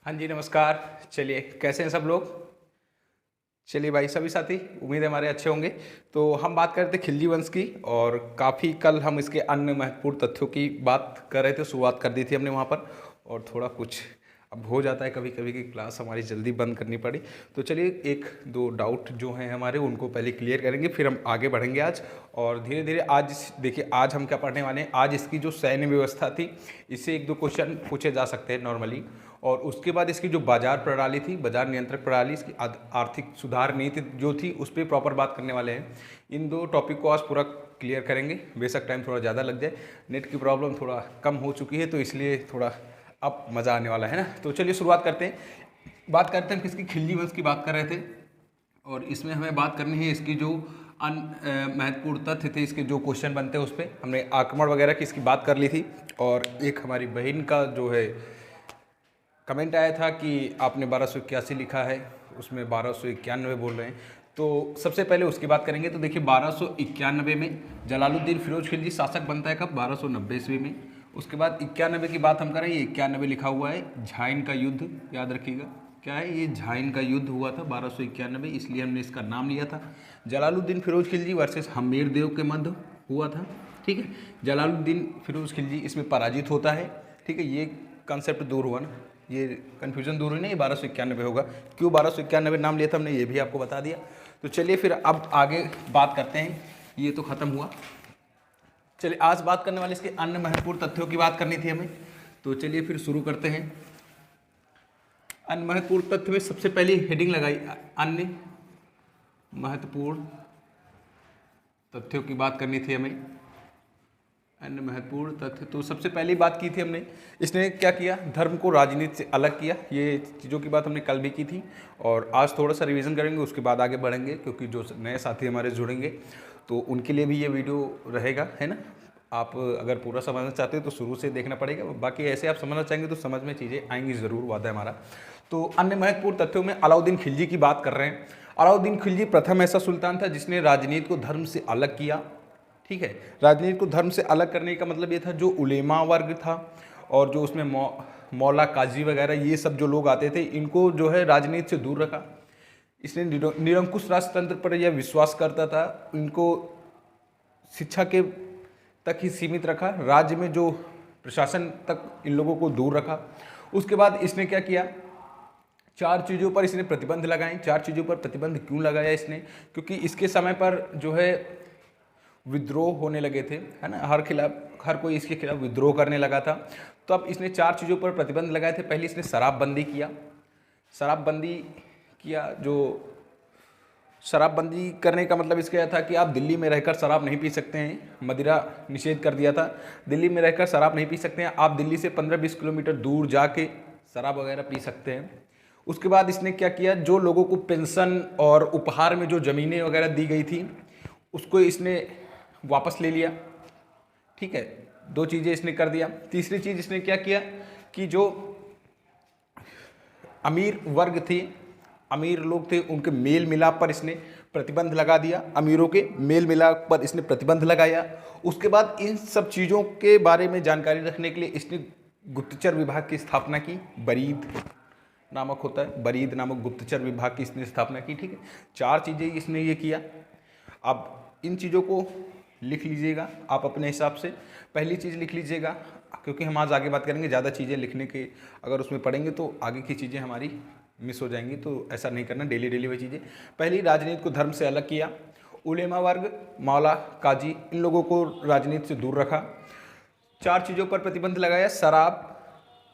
हाँ जी, नमस्कार। चलिए, कैसे हैं सब लोग? चलिए भाई, सभी साथी उम्मीद है हमारे अच्छे होंगे। तो हम बात कर रहे थे खिलजी वंश की, और काफ़ी कल हम इसके अन्य महत्वपूर्ण तथ्यों की बात कर रहे थे। शुरुआत कर दी थी हमने वहाँ पर, और थोड़ा कुछ अब हो जाता है कभी कभी कि क्लास हमारी जल्दी बंद करनी पड़ी। तो चलिए, एक दो डाउट जो हैं हमारे उनको पहले क्लियर करेंगे, फिर हम आगे बढ़ेंगे आज। और धीरे धीरे आज देखिए, आज हम क्या पढ़ने वाले हैं। आज इसकी जो सैन्य व्यवस्था थी, इससे एक दो क्वेश्चन पूछे जा सकते हैं नॉर्मली। और उसके बाद इसकी जो बाजार प्रणाली थी, बाजार नियंत्रक प्रणाली, इसकी आर्थिक सुधार नीति जो थी, उस पर प्रॉपर बात करने वाले हैं। इन दो टॉपिक को आज पूरा क्लियर करेंगे। बेशक टाइम थोड़ा ज़्यादा लग जाए, नेट की प्रॉब्लम थोड़ा कम हो चुकी है, तो इसलिए थोड़ा अब मज़ा आने वाला है ना। तो चलिए शुरुआत करते हैं। बात करते हैं किसकी, खिलजी वंश की बात कर रहे थे। और इसमें हमें बात करनी है इसकी जो महत्वपूर्ण तथ्य थे, इसके जो क्वेश्चन बनते हैं उस पर। हमने आक्रमण वगैरह की इसकी बात कर ली थी। और एक हमारी बहन का जो है कमेंट आया था कि आपने 1281 लिखा है, उसमें 1291 बोल रहे हैं। तो सबसे पहले उसकी बात करेंगे। तो देखिए, 1291 में जलालुद्दीन फिरोज खिलजी शासक बनता है कब? 1290 ईस्वी में। उसके बाद 91 की बात हम करें, ये 91 लिखा हुआ है, झाइन का युद्ध, याद रखिएगा क्या है ये, झाइन का युद्ध हुआ था 1291, इसलिए हमने इसका नाम लिया था। जलालुद्दीन फिरोज खिलजी वर्सेस हम्मीर देव के मध्य हुआ था, ठीक है। जलालुद्दीन फिरोज खिलजी इसमें पराजित होता है, ठीक है। ये कंसेप्ट दूर हुआ ना, ये कन्फ्यूजन दूर हुई ना, ये 1291 होगा। क्यों 1291 नाम लिया था हमने, ये भी आपको बता दिया। तो चलिए फिर अब आगे बात करते हैं। ये तो ख़त्म हुआ। चलिए, आज बात करने वाले इसके अन्य महत्वपूर्ण तथ्यों की बात करनी थी हमें। तो चलिए फिर शुरू करते हैं। अन्य महत्वपूर्ण तथ्य में सबसे पहली हेडिंग लगाई, अन्य महत्वपूर्ण तथ्यों की बात करनी थी हमें। अन्य महत्वपूर्ण तथ्य, तो सबसे पहली बात की थी हमने, इसने क्या किया, धर्म को राजनीति से अलग किया। ये चीज़ों की बात हमने कल भी की थी, और आज थोड़ा सा रिवीजन करेंगे, उसके बाद आगे बढ़ेंगे। क्योंकि जो नए साथी हमारे जुड़ेंगे तो उनके लिए भी ये वीडियो रहेगा, है ना। आप अगर पूरा समझना चाहते हो तो शुरू से देखना पड़ेगा, बाकी ऐसे आप समझना चाहेंगे तो समझ में चीज़ें आएंगी ज़रूर, वादा है हमारा। तो अन्य महत्वपूर्ण तथ्यों में अलाउद्दीन खिलजी की बात कर रहे हैं। अलाउद्दीन खिलजी प्रथम ऐसा सुल्तान था जिसने राजनीति को धर्म से अलग किया, ठीक है। राजनीति को धर्म से अलग करने का मतलब ये था, जो उलेमा वर्ग था और जो उसमें मौला काजी वगैरह ये सब जो लोग आते थे, इनको जो है राजनीति से दूर रखा। इसने निरंकुश राजतंत्र पर यह विश्वास करता था, इनको शिक्षा के तक ही सीमित रखा, राज्य में जो प्रशासन तक इन लोगों को दूर रखा। उसके बाद इसने क्या किया, चार चीज़ों पर इसने प्रतिबंध लगाए। चार चीज़ों पर प्रतिबंध क्यों लगाया इसने? क्योंकि इसके समय पर जो है विद्रोह होने लगे थे, है ना। हर कोई इसके खिलाफ विद्रोह करने लगा था। तो अब इसने चार चीज़ों पर प्रतिबंध लगाए थे। पहले इसने शराबबंदी किया। शराबबंदी किया, जो शराबबंदी करने का मतलब इसका यह था कि आप दिल्ली में रहकर शराब नहीं पी सकते हैं। मदिरा निषेध कर दिया था, दिल्ली में रहकर शराब नहीं पी सकते हैं। आप दिल्ली से 15-20 किलोमीटर दूर जाके शराब वगैरह पी सकते हैं। उसके बाद इसने क्या किया, जो लोगों को पेंशन और उपहार में जो ज़मीनें वगैरह दी गई थी, उसको इसने वापस ले लिया, ठीक है। दो चीज़ें इसने कर दिया। तीसरी चीज़ इसने क्या किया कि जो अमीर वर्ग थे, अमीर लोग थे, उनके मेल मिलाप पर इसने प्रतिबंध लगा दिया। अमीरों के मेल मिलाप पर इसने प्रतिबंध लगाया। उसके बाद इन सब चीज़ों के बारे में जानकारी रखने के लिए इसने गुप्तचर विभाग की स्थापना की। बरीद नामक होता है, बरीद नामक गुप्तचर विभाग की इसने स्थापना की, ठीक है। चार चीज़ें इसने ये किया। अब इन चीज़ों को लिख लीजिएगा आप अपने हिसाब से। पहली चीज़ लिख लीजिएगा, क्योंकि हम आज आगे बात करेंगे, ज़्यादा चीज़ें लिखने के अगर उसमें पढ़ेंगे तो आगे की चीज़ें हमारी मिस हो जाएंगी, तो ऐसा नहीं करना। डेली डेली वही चीज़ें। पहली, राजनीति को धर्म से अलग किया। उलेमा वर्ग, मौला काजी, इन लोगों को राजनीति से दूर रखा। चार चीज़ों पर प्रतिबंध लगाया, शराब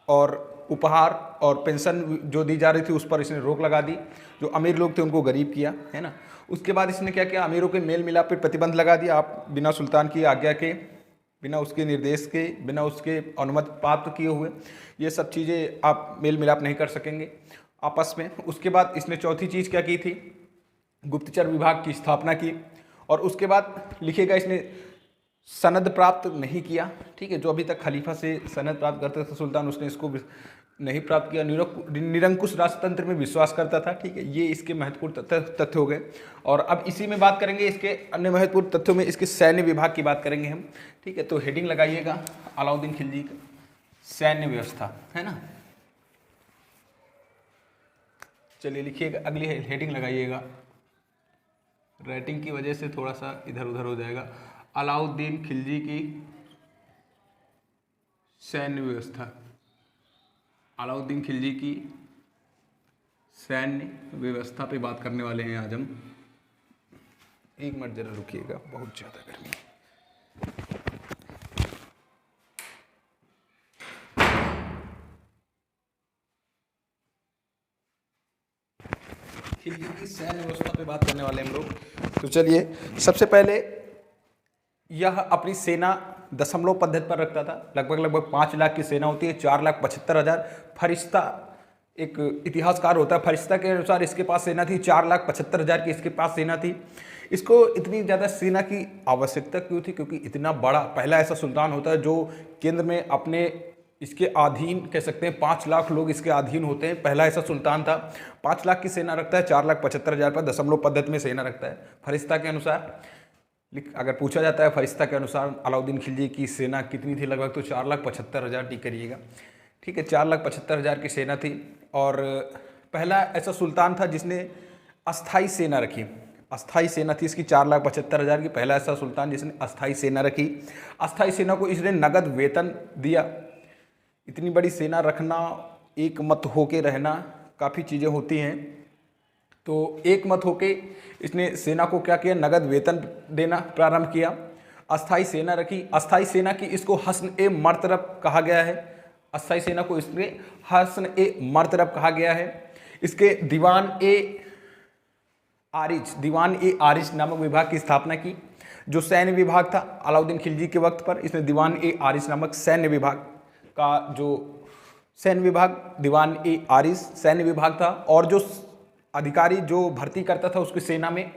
और उपहार और पेंशन जो दी जा रही थी उस पर इसने रोक लगा दी। जो अमीर लोग थे उनको गरीब किया, है ना। उसके बाद इसने क्या किया, अमीरों के मेल मिलाप पर प्रतिबंध लगा दिया। आप बिना सुल्तान की आज्ञा के, बिना उसके निर्देश के, बिना उसके अनुमति प्राप्त किए हुए ये सब चीज़ें आप मेल मिलाप नहीं कर सकेंगे आपस में। उसके बाद इसने चौथी चीज़ क्या की थी, गुप्तचर विभाग की स्थापना की। और उसके बाद लिखेगा, इसने सनद प्राप्त नहीं किया, ठीक है। जो अभी तक खलीफा से सनद प्राप्त करते थे सुल्तान, उसने इसको नहीं प्राप्त किया। निरंकुश राजतंत्र में विश्वास करता था, ठीक है। ये इसके महत्वपूर्ण तथ्य हो गए। और अब इसी में बात करेंगे, इसके अन्य महत्वपूर्ण तथ्यों में इसके सैन्य विभाग की बात करेंगे हम, ठीक है। तो हेडिंग लगाइएगा, अलाउद्दीन खिलजी का सैन्य व्यवस्था, है ना। चलिए लिखिएगा, अगली हेडिंग लगाइएगा। राइटिंग की वजह से थोड़ा सा इधर उधर हो जाएगा। अलाउद्दीन खिलजी की सैन्य व्यवस्था। अलाउद्दीन खिलजी की सैन्य व्यवस्था पे बात करने वाले हैं आज हम। एक मिनट जरा रुकिएगा, बहुत ज़्यादा गर्मी है। खिलजी की सैन्य व्यवस्था पे बात करने वाले हम लोग। तो चलिए, सबसे पहले यह अपनी सेना दशमलव पद्धति पर रखता था। लगभग 5 लाख की सेना होती है, 4,75,000। फरिश्ता एक इतिहासकार होता है, फरिश्ता के अनुसार इसके पास सेना थी 4,75,000 की इसके पास सेना थी। इसको इतनी ज़्यादा सेना की आवश्यकता क्यों थी? क्योंकि इतना बड़ा पहला ऐसा सुल्तान होता है जो केंद्र में अपने इसके अधीन कह सकते हैं 5 लाख लोग इसके अधीन होते हैं। पहला ऐसा सुल्तान था। 5 लाख की सेना रखता है, 4,75,000 पर दशमलव पद्धति में सेना रखता है फरिश्ता के अनुसार। अगर पूछा जाता है फरिश्ता के अनुसार अलाउद्दीन खिलजी की सेना कितनी थी, लगभग तो 4,75,000 टिक करिएगा। ठीक है, 4,75,000 की सेना थी। और पहला ऐसा सुल्तान था जिसने अस्थाई सेना रखी। अस्थाई सेना थी इसकी 4,75,000 की। पहला ऐसा सुल्तान जिसने अस्थाई सेना रखी। अस्थाई सेना को इसने नगद वेतन दिया। इतनी बड़ी सेना रखना, एक मत होके रहना, काफ़ी चीज़ें होती हैं। तो एक मत होके इसने सेना को क्या किया, नगद वेतन देना प्रारंभ किया। अस्थाई सेना रखी। अस्थाई सेना की इसको हस्न ए मर्तरब कहा गया है। अस्थाई सेना को इसने हस्न ए मर्तरब कहा गया है। इसके दीवान ए आरिज नामक विभाग की स्थापना की। जो सैन्य विभाग था अलाउद्दीन खिलजी के वक्त पर, इसने दीवान ए आरिज नामक सैन्य विभाग का, जो सैन्य विभाग दीवान ए आरिज सैन्य विभाग था। और जो अधिकारी जो भर्ती करता था उसकी सेना में,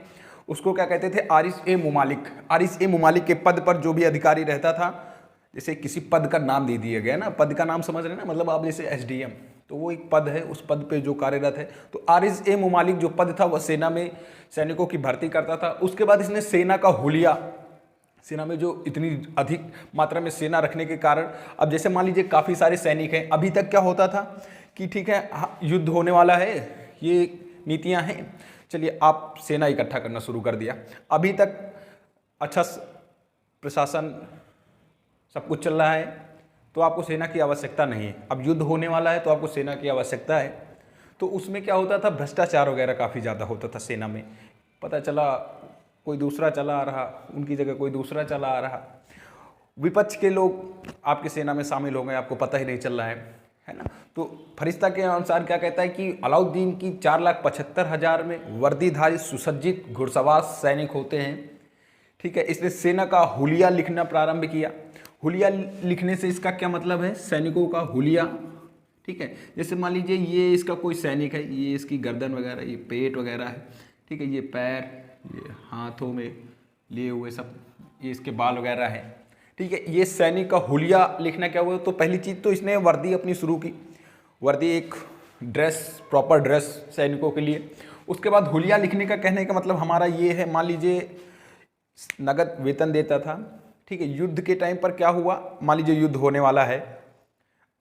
उसको क्या कहते थे, आरिस ए मुमालिक। आरिस ए मुमालिक के पद पर जो भी अधिकारी रहता था, जैसे किसी पद का नाम दे दिया गया ना, पद का नाम समझ रहे हैं ना, मतलब आप जैसे एसडीएम, तो वो एक पद है, उस पद पे जो कार्यरत है। तो आरिस ए मुमालिक जो पद था वह सेना में सैनिकों की भर्ती करता था। उसके बाद इसने सेना का हुलिया, सेना में जो इतनी अधिक मात्रा में सेना रखने के कारण, अब जैसे मान लीजिए काफ़ी सारे सैनिक हैं। अभी तक क्या होता था कि ठीक है युद्ध होने वाला है, ये नीतियां हैं, चलिए आप सेना इकट्ठा करना शुरू कर दिया। अभी तक अच्छा प्रशासन सब कुछ चल रहा है तो आपको सेना की आवश्यकता नहीं है। अब युद्ध होने वाला है तो आपको सेना की आवश्यकता है। तो उसमें क्या होता था, भ्रष्टाचार वगैरह काफ़ी ज़्यादा होता था सेना में। पता चला कोई दूसरा चला आ रहा, उनकी जगह कोई दूसरा चला आ रहा, विपक्ष के लोग आपकी सेना में शामिल हो गए, आपको पता ही नहीं चल रहा है ना। तो फरिश्ता के अनुसार क्या कहता है कि अलाउद्दीन की 4,75,000 में वर्दीधारी सुसज्जित घुड़सवार सैनिक होते हैं। ठीक है, इसने सेना का हुलिया लिखना प्रारंभ किया। हुलिया लिखने से इसका क्या मतलब है, सैनिकों का हुलिया। ठीक है, जैसे मान लीजिए ये इसका कोई सैनिक है, ये इसकी गर्दन वगैरह, ये पेट वगैरह है, ठीक है, ये पैर, ये हाथों में लिए हुए सब, ये इसके बाल वगैरह है। ठीक है, ये सैनिक का हुलिया लिखना क्या हुआ, तो पहली चीज़ तो इसने वर्दी अपनी शुरू की। वर्दी एक ड्रेस, प्रॉपर ड्रेस सैनिकों के लिए। उसके बाद हुलिया लिखने का कहने का मतलब हमारा ये है, मान लीजिए नगद वेतन देता था। ठीक है, युद्ध के टाइम पर क्या हुआ, मान लीजिए युद्ध होने वाला है,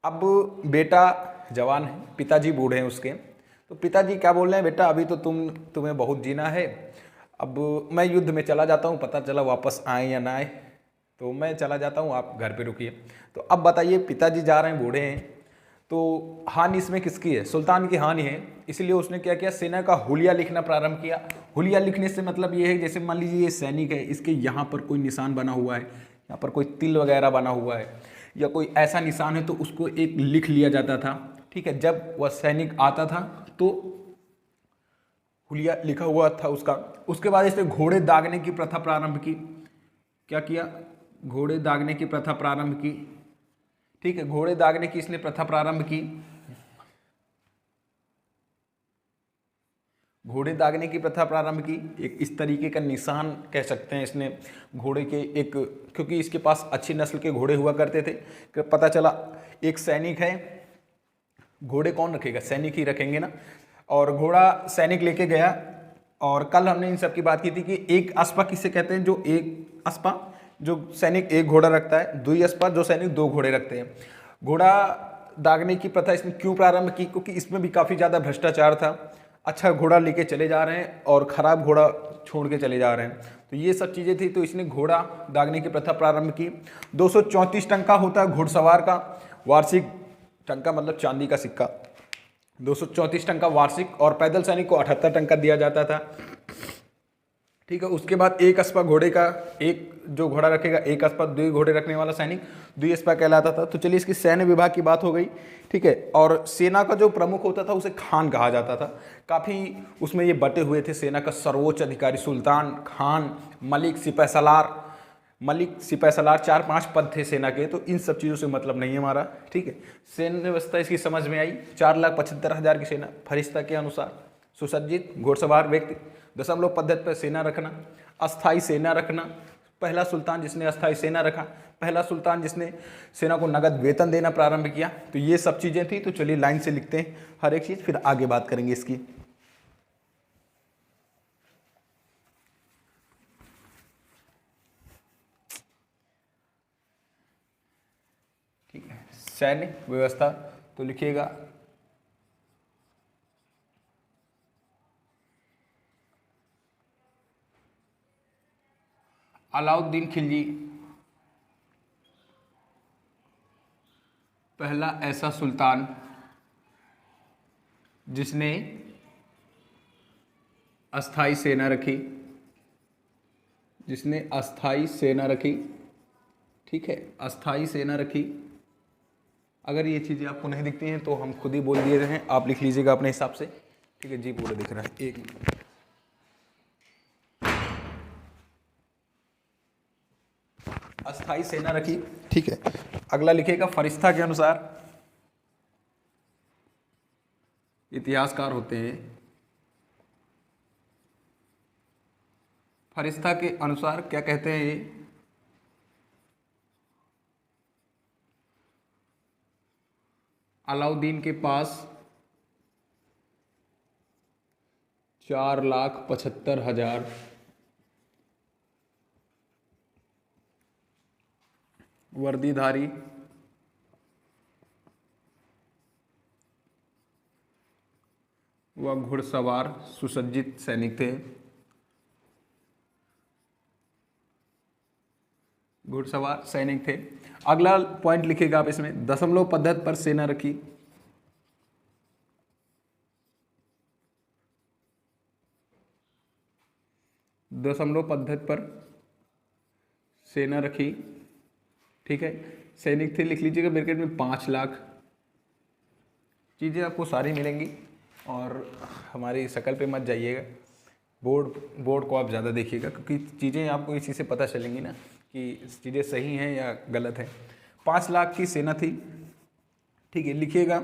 अब बेटा जवान है, पिताजी बूढ़े हैं उसके, तो पिताजी क्या बोल रहे हैं, बेटा अभी तो तुम्हें बहुत जीना है, अब मैं युद्ध में चला जाता हूँ, पता चला वापस आए या ना आए, तो मैं चला जाता हूँ, आप घर पे रुकिए। तो अब बताइए, पिताजी जा रहे हैं, बूढ़े हैं, तो हानि इसमें किसकी है, सुल्तान की हानि है। इसलिए उसने क्या किया, सेना का हुलिया लिखना प्रारंभ किया। हुलिया लिखने से मतलब ये है, जैसे मान लीजिए ये सैनिक है, इसके यहाँ पर कोई निशान बना हुआ है, यहाँ पर कोई तिल वगैरह बना हुआ है या कोई ऐसा निशान है, तो उसको एक लिख लिया जाता था। ठीक है, जब वह सैनिक आता था तो हुलिया लिखा हुआ था उसका। उसके बाद इसने घोड़े दागने की प्रथा प्रारंभ की। क्या किया, घोड़े दागने की प्रथा प्रारंभ की। ठीक है, घोड़े दागने की इसने प्रथा प्रारंभ की। घोड़े दागने की प्रथा प्रारंभ की, एक इस तरीके का निशान कह सकते हैं इसने घोड़े के, एक क्योंकि इसके पास अच्छी नस्ल के घोड़े हुआ करते थे, कि पता चला एक सैनिक है, घोड़े कौन रखेगा, सैनिक ही रखेंगे ना, और घोड़ा सैनिक लेके गया। और कल हमने इन सब की बात की थी कि एक अस्पा किसे कहते हैं, जो एक अस्पा जो सैनिक एक घोड़ा रखता है, दुई अस्पा जो सैनिक 2 घोड़े रखते हैं। घोड़ा दागने की प्रथा इसने क्यों प्रारंभ की, क्योंकि इसमें भी काफ़ी ज़्यादा भ्रष्टाचार था। अच्छा घोड़ा लेके चले जा रहे हैं और ख़राब घोड़ा छोड़ के चले जा रहे हैं। तो ये सब चीज़ें थी, तो इसने घोड़ा दागने की प्रथा प्रारंभ की। 234 टंका होता है घुड़सवार का वार्षिक, टंका मतलब चांदी का सिक्का, 234 टंका वार्षिक, और पैदल सैनिक को 78 टंका दिया जाता था। ठीक है, उसके बाद एक अस्पा घोड़े का, एक जो घोड़ा रखेगा एक अस्पा, दो घोड़े रखने वाला सैनिक द्वि अस्पा कहलाता था। तो चलिए इसकी सैन्य विभाग की बात हो गई। ठीक है, और सेना का जो प्रमुख होता था उसे खान कहा जाता था। काफ़ी उसमें ये बटे हुए थे, सेना का सर्वोच्च अधिकारी सुल्तान, खान, मलिक, सिपहसालार, मलिक, सिपहसालार, 4-5 पद थे सेना के। तो इन सब चीज़ों से मतलब नहीं है हमारा। ठीक है, सैन्य व्यवस्था इसकी समझ में आई। 4,75,000 की सेना, फरिश्ता के अनुसार सुसज्जित घुड़सवार व्यक्ति, दशमलव पद्धति पर सेना रखना, अस्थाई सेना रखना, पहला सुल्तान जिसने अस्थाई सेना रखा, पहला सुल्तान जिसने सेना को नगद वेतन देना प्रारंभ किया। तो ये सब चीज़ें थी। तो चलिए लाइन से लिखते हैं हर एक चीज़, फिर आगे बात करेंगे इसकी। ठीक है, सैन्य व्यवस्था तो लिखिएगा अलाउद्दीन खिलजी पहला ऐसा सुल्तान जिसने अस्थाई सेना रखी, जिसने अस्थाई सेना रखी। ठीक है, अस्थाई सेना रखी। अगर ये चीज़ें आपको नहीं दिखती हैं तो हम खुद ही बोल दिए हैं, आप लिख लीजिएगा अपने हिसाब से। ठीक है जी, पूरा दिख रहा है, एक मिनट। अस्थाई सेना रखी। ठीक है, अगला लिखेगा फरिश्ता के अनुसार, इतिहासकार होते हैं, फरिश्ता के अनुसार क्या कहते हैं ये, अलाउद्दीन के पास 4,75,000 वर्दीधारी व घुड़सवार सुसज्जित सैनिक थे। घुड़सवार सैनिक थे। अगला पॉइंट लिखिएगा आप इसमें, दशमलव पद्धति पर सेना रखी। दशमलव पद्धति पर सेना रखी। ठीक है, सैनिक थे, लिख लीजिएगा ब्रैकेट में 5,00,000। चीज़ें आपको सारी मिलेंगी और हमारी शकल पे मत जाइएगा, बोर्ड को आप ज़्यादा देखिएगा, क्योंकि चीज़ें आपको इसी से पता चलेंगी ना कि चीज़ें सही हैं या गलत हैं। 5,00,000 की सेना थी। ठीक है, लिखिएगा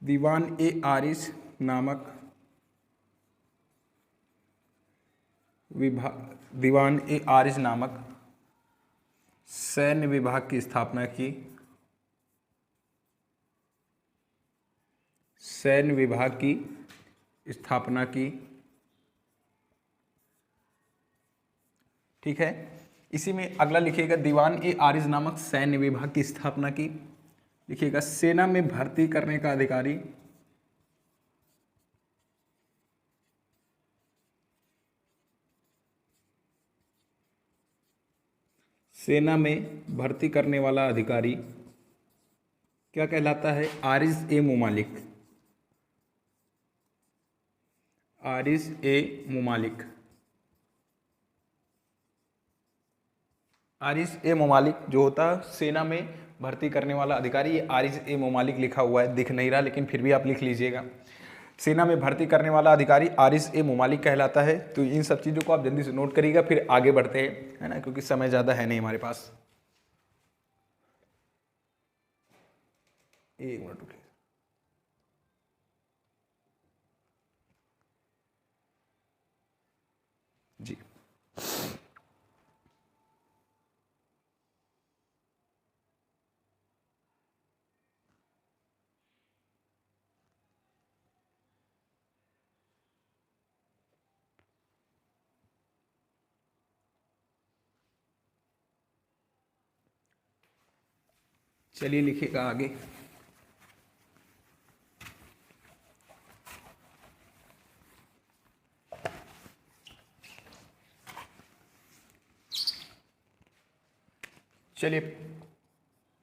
दीवान ए आरिश नामक दीवान ए आरिश नामक सैन्य विभाग की स्थापना की। सैन्य विभाग की स्थापना की। ठीक है, इसी में अगला लिखिएगा दीवान ए आरिज नामक सैन्य विभाग की स्थापना की। लिखिएगा सेना में भर्ती करने का अधिकारी। सेना में भर्ती करने वाला अधिकारी क्या कहलाता है, आरिज ए मुमालिक। आरिज ए मुमालिक। आरिज ए मुमालिक जो होता है सेना में भर्ती करने वाला अधिकारी, ये आरिज ए मुमालिक लिखा हुआ है, दिख नहीं रहा लेकिन फिर भी आप लिख लीजिएगा। सेना में भर्ती करने वाला अधिकारी आरिज ए मुमालिक कहलाता है। तो इन सब चीज़ों को आप जल्दी से नोट करिएगा, फिर आगे बढ़ते हैं, है ना, क्योंकि समय ज़्यादा है नहीं हमारे पास। एक मिनट रुकिए जी। चलिए लिखिएगा आगे। चलिए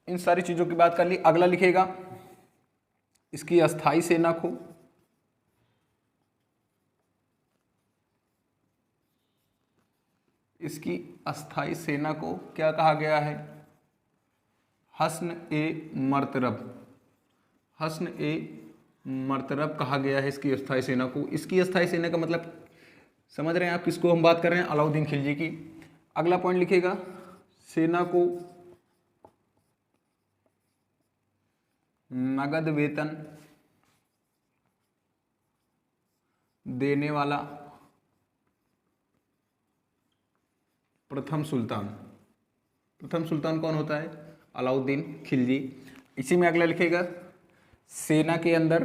इन सारी चीज़ों की बात कर ली। अगला लिखिएगा इसकी अस्थाई सेना को क्या कहा गया है? हस्न ए मर्तरब। हस्न ए मर्तरब कहा गया है इसकी अस्थाई सेना को। इसकी अस्थाई सेना का मतलब समझ रहे हैं आप किसको हम बात कर रहे हैं? अलाउद्दीन खिलजी की। अगला पॉइंट लिखिएगा सेना को नगद वेतन देने वाला प्रथम सुल्तान। प्रथम सुल्तान कौन होता है? अलाउद्दीन खिलजी। इसी में अगला लिखेगा सेना के अंदर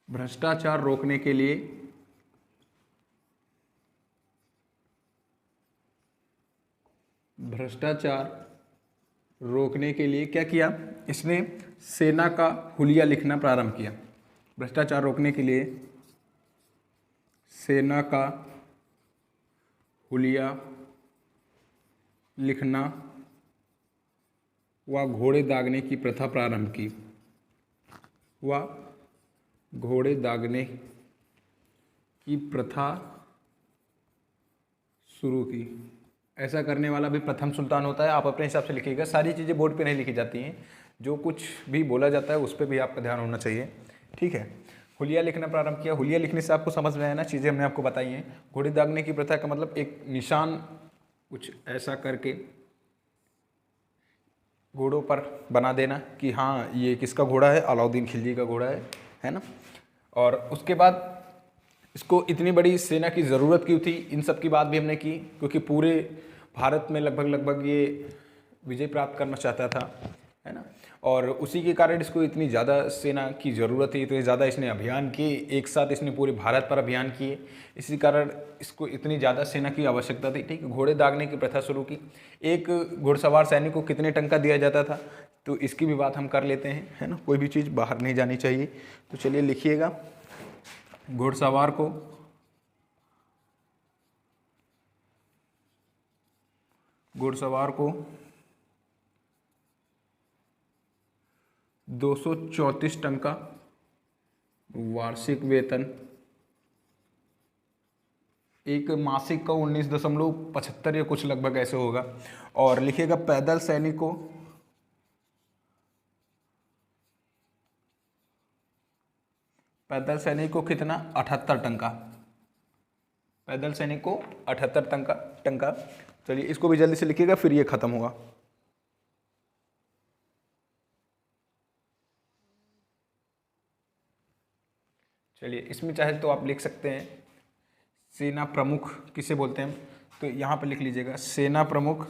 भ्रष्टाचार रोकने के लिए क्या किया? इसने सेना का हुलिया लिखना प्रारंभ किया। भ्रष्टाचार रोकने के लिए सेना का हुलिया लिखना व घोड़े दागने की प्रथा प्रारंभ की। घोड़े दागने की प्रथा शुरू की। ऐसा करने वाला भी प्रथम सुल्तान होता है। आप अपने हिसाब से लिखिएगा, सारी चीज़ें बोर्ड पे नहीं लिखी जाती हैं, जो कुछ भी बोला जाता है उस पर भी आपका ध्यान होना चाहिए, ठीक है। हुलिया लिखना प्रारंभ किया। हुलिया लिखने से आपको समझ में आया ना, चीज़ें हमने आपको बताई हैं। घोड़े दागने की प्रथा का मतलब एक निशान कुछ ऐसा करके घोड़ों पर बना देना कि हाँ ये किसका घोड़ा है? अलाउद्दीन खिलजी का घोड़ा है ना। और उसके बाद इसको इतनी बड़ी सेना की ज़रूरत क्यों थी, इन सब की बात भी हमने की, क्योंकि पूरे भारत में लगभग ये विजय प्राप्त करना चाहता था, है ना। और उसी के कारण इसको इतनी ज़्यादा सेना की ज़रूरत थी, इतने ज़्यादा इसने अभियान किए, एक साथ इसने पूरे भारत पर अभियान किए, इसी कारण इसको इतनी ज़्यादा सेना की आवश्यकता थी, ठीक है। घोड़े दागने की प्रथा शुरू की। एक घुड़सवार सैनिक को कितने टंका दिया जाता था, तो इसकी भी बात हम कर लेते हैं, है ना। कोई भी चीज़ बाहर नहीं जानी चाहिए। तो चलिए लिखिएगा घुड़सवार को 234 टंका वार्षिक वेतन, एक मासिक का 19.75 या कुछ लगभग ऐसे होगा। और लिखिएगा पैदल सैनिक को कितना? 78 टंका। पैदल सैनिक को 78 टंका। चलिए इसको भी जल्दी से लिखिएगा, फिर ये खत्म होगा। चलिए इसमें चाहे तो आप लिख सकते हैं सेना प्रमुख किसे बोलते हैं, तो यहाँ पर लिख लीजिएगा सेना प्रमुख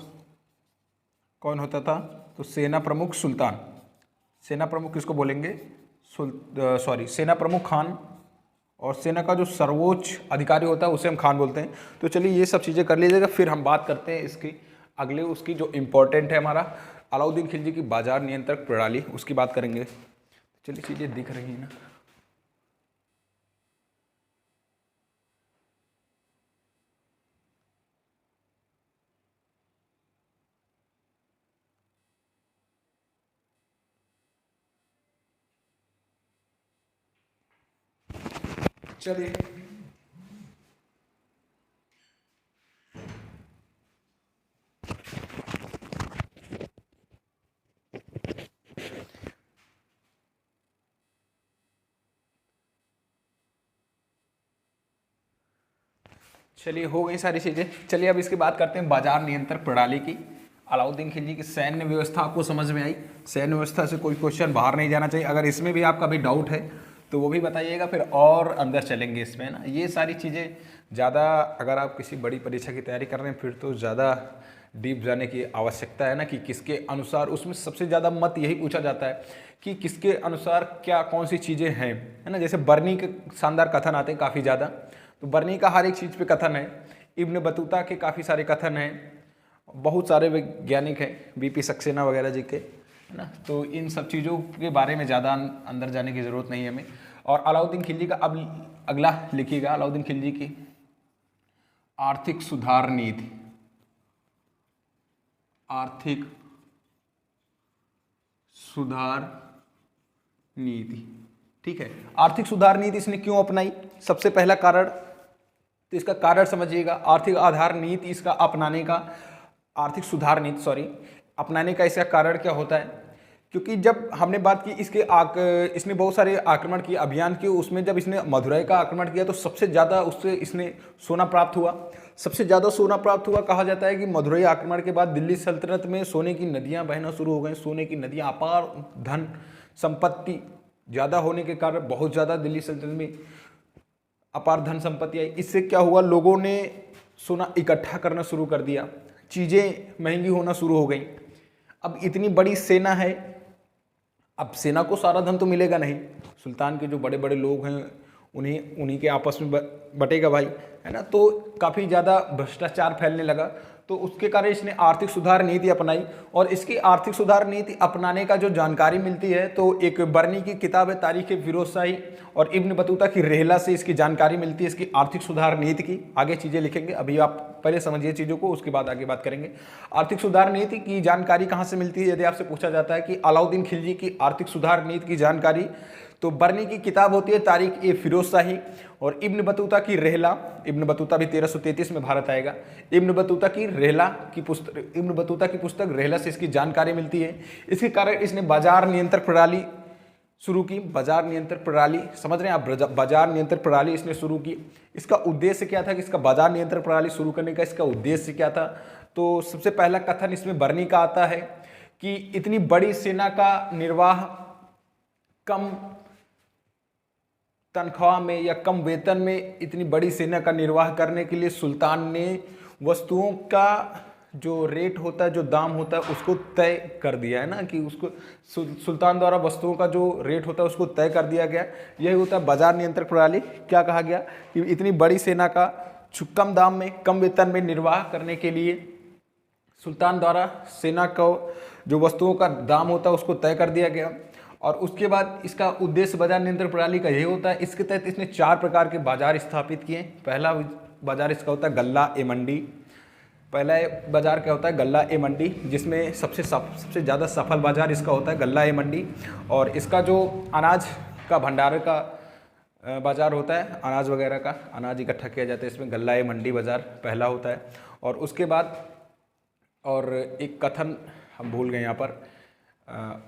कौन होता था? तो सेना प्रमुख सुल्तान। सेना प्रमुख किसको बोलेंगे? सेना प्रमुख खान, और सेना का जो सर्वोच्च अधिकारी होता है उसे हम खान बोलते हैं। तो चलिए ये सब चीज़ें कर लीजिएगा, फिर हम बात करते हैं इसकी अगले उसकी जो इम्पोर्टेंट है हमारा अलाउद्दीन खिलजी की बाजार नियंत्रक प्रणाली, उसकी बात करेंगे। चलिए चीज़ें दिख रही हैं ना। चलिए चलिए हो गई सारी चीज़ें। चलिए अब इसकी बात करते हैं बाजार नियंत्रण प्रणाली की। अलाउद्दीन खिलजी की सैन्य व्यवस्था आपको समझ में आई। सैन्य व्यवस्था से कोई क्वेश्चन बाहर नहीं जाना चाहिए। अगर इसमें भी आपका भी डाउट है तो वो भी बताइएगा, फिर और अंदर चलेंगे इसमें ना। ये सारी चीज़ें ज़्यादा अगर आप किसी बड़ी परीक्षा की तैयारी कर रहे हैं फिर तो ज़्यादा डीप जाने की आवश्यकता है ना, कि किसके अनुसार। उसमें सबसे ज़्यादा मत यही पूछा जाता है कि किसके अनुसार क्या कौन सी चीज़ें हैं, है ना। जैसे बर्नी के शानदार कथन आते हैं काफ़ी ज़्यादा, तो बर्नी का हर एक चीज़ पे कथन है। इब्न बतूता के काफ़ी सारे कथन हैं, बहुत सारे वैज्ञानिक हैं, बीपी सक्सेना वगैरह जी के, है ना। तो इन सब चीज़ों के बारे में ज़्यादा अंदर जाने की ज़रूरत नहीं है हमें। और अलाउद्दीन खिलजी का अब अगला लिखिएगा, अलाउद्दीन खिलजी की आर्थिक सुधार नीति, आर्थिक सुधार नीति, ठीक है। आर्थिक सुधार नीति इसने क्यों अपनाई, सबसे पहला कारण, तो इसका कारण समझिएगा। आर्थिक आधार नीति इसका अपनाने का, आर्थिक सुधार नीति सॉरी अपनाने का इसका कारण क्या होता है, क्योंकि जब हमने बात की इसने बहुत सारे आक्रमण किए, अभियान किए, उसमें जब इसने मदुरई का आक्रमण किया तो सबसे ज़्यादा उससे इसने सोना प्राप्त हुआ, सबसे ज़्यादा सोना प्राप्त हुआ। कहा जाता है कि मदुरई आक्रमण के बाद दिल्ली सल्तनत में सोने की नदियाँ बहना शुरू हो गई, सोने की नदियाँ, अपार धन संपत्ति ज़्यादा होने के कारण बहुत ज़्यादा दिल्ली सल्तनत में अपार धन संपत्ति आई। इससे क्या हुआ, लोगों ने सोना इकट्ठा करना शुरू कर दिया, चीज़ें महंगी होना शुरू हो गई। अब इतनी बड़ी सेना है, अब सेना को सारा धन तो मिलेगा नहीं, सुल्तान के जो बड़े बड़े लोग हैं उन्हीं के आपस में बटेगा भाई, है ना। तो काफ़ी ज़्यादा भ्रष्टाचार फैलने लगा, तो उसके कारण इसने आर्थिक सुधार नीति अपनाई। और इसकी आर्थिक सुधार नीति अपनाने का जो जानकारी मिलती है, तो एक बर्नी की किताब है तारीख फिरोज शाही और इब्न बतूता की रेहला से इसकी जानकारी मिलती है, इसकी आर्थिक सुधार नीति की। आगे चीज़ें लिखेंगे, अभी आप पहले समझिए चीज़ों को, उसके बाद आगे बात करेंगे। आर्थिक सुधार नीति की जानकारी कहाँ से मिलती है, यदि आपसे पूछा जाता है कि अलाउद्दीन खिलजी की आर्थिक सुधार नीति की जानकारी, तो बर्नी की किताब होती है तारीख फिरोज शाही और इब्न बतूता की रेहला। इब्न बतूता भी 1333 में भारत आएगा। इब्न बतूता की पुस्तक रेहला से इसकी जानकारी मिलती है। इसके कारण इसने बाजार नियंत्रण प्रणाली शुरू की। बाजार नियंत्रण प्रणाली समझ रहे हैं आप, बाजार नियंत्रण प्रणाली इसने शुरू की। इसका उद्देश्य क्या था कि इसका बाजार नियंत्रण प्रणाली शुरू करने का इसका उद्देश्य क्या था, तो सबसे पहला कथन इसमें बर्नी का आता है कि इतनी बड़ी सेना का निर्वाह कम तनख्वाह में या कम वेतन में इतनी बड़ी सेना का निर्वाह करने के लिए सुल्तान ने वस्तुओं का जो रेट होता है, जो दाम होता है, उसको तय कर दिया है ना, कि उसको सुल्तान द्वारा वस्तुओं का जो रेट होता है उसको तय कर दिया गया। यही होता है बाजार नियंत्रण प्रणाली। क्या कहा गया कि इतनी बड़ी सेना का कम दाम में, कम वेतन में निर्वाह करने के लिए सुल्तान द्वारा सेना को जो वस्तुओं का दाम होता है उसको तय कर दिया गया। और उसके बाद इसका उद्देश्य बाजार नियंत्रण प्रणाली का यही होता है। इसके तहत इसने 4 प्रकार के बाजार स्थापित किए। पहला बाजार इसका होता है गल्ला ए मंडी। पहला बाजार क्या होता है, गल्ला ए मंडी, जिसमें सबसे ज़्यादा सफल बाजार इसका होता है गल्ला ए मंडी। और इसका जो अनाज का भंडार का बाजार होता है, अनाज वगैरह का अनाज इकट्ठा किया जाता है, इसमें गल्ला ए मंडी बाजार पहला होता है। और उसके बाद और एक कथन हम भूल गए यहाँ पर,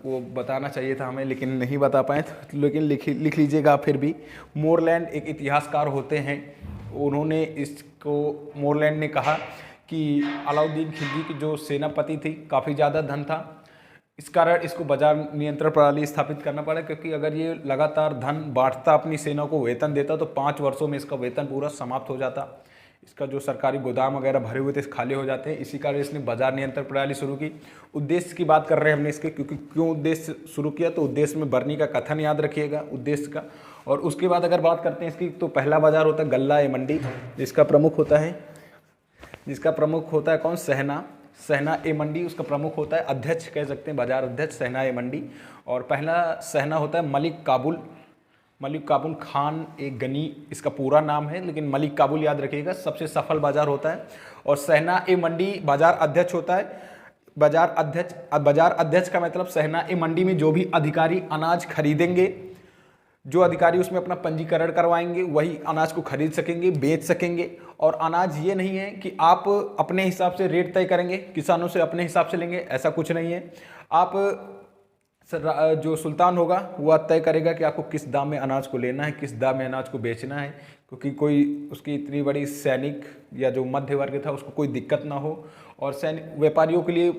वो बताना चाहिए था हमें लेकिन नहीं बता पाए, लेकिन लिख लीजिएगा फिर भी। मोरलैंड एक इतिहासकार होते हैं, उन्होंने इसको, मोरलैंड ने कहा कि अलाउद्दीन खिलजी की जो सेनापति थी काफ़ी ज़्यादा धन था, इस कारण इसको बाजार नियंत्रण प्रणाली स्थापित करना पड़ा, क्योंकि अगर ये लगातार धन बांटता, अपनी सेना को वेतन देता, तो 5 वर्षों में इसका वेतन पूरा समाप्त हो जाता। इसका जो सरकारी गोदाम वगैरह भरे हुए थे खाली हो जाते हैं। इसी कारण इसने बाजार नियंत्रण प्रणाली शुरू की। उद्देश्य की बात कर रहे हैं हमने इसके, क्योंकि क्यों उद्देश्य शुरू किया, तो उद्देश्य में बर्नी का कथन याद रखिएगा उद्देश्य का। और उसके बाद अगर बात करते हैं इसकी, तो पहला बाजार होता है गल्ला ए मंडी, जिसका प्रमुख होता है कौन, सहना ए मंडी उसका प्रमुख होता है, अध्यक्ष कह सकते हैं, बाजार अध्यक्ष सहना ए मंडी। और पहला सहना होता है मलिक काबुल खान एक गनी, इसका पूरा नाम है, लेकिन मलिक काबुल याद रखिएगा। सबसे सफल बाजार होता है। और सहना ए मंडी बाजार अध्यक्ष होता है। बाजार अध्यक्ष का मतलब सहना ए मंडी में जो भी अधिकारी अनाज खरीदेंगे, जो अधिकारी उसमें अपना पंजीकरण करवाएंगे, वही अनाज को खरीद सकेंगे, बेच सकेंगे। और अनाज ये नहीं है कि आप अपने हिसाब से रेट तय करेंगे, किसानों से अपने हिसाब से लेंगे, ऐसा कुछ नहीं है। आप जो सुल्तान होगा वह तय करेगा कि आपको किस दाम में अनाज को लेना है, किस दाम में अनाज को बेचना है, क्योंकि कोई उसकी इतनी बड़ी सैनिक या जो मध्य वर्ग था उसको कोई दिक्कत ना हो। और सैनिक व्यापारियों के लिए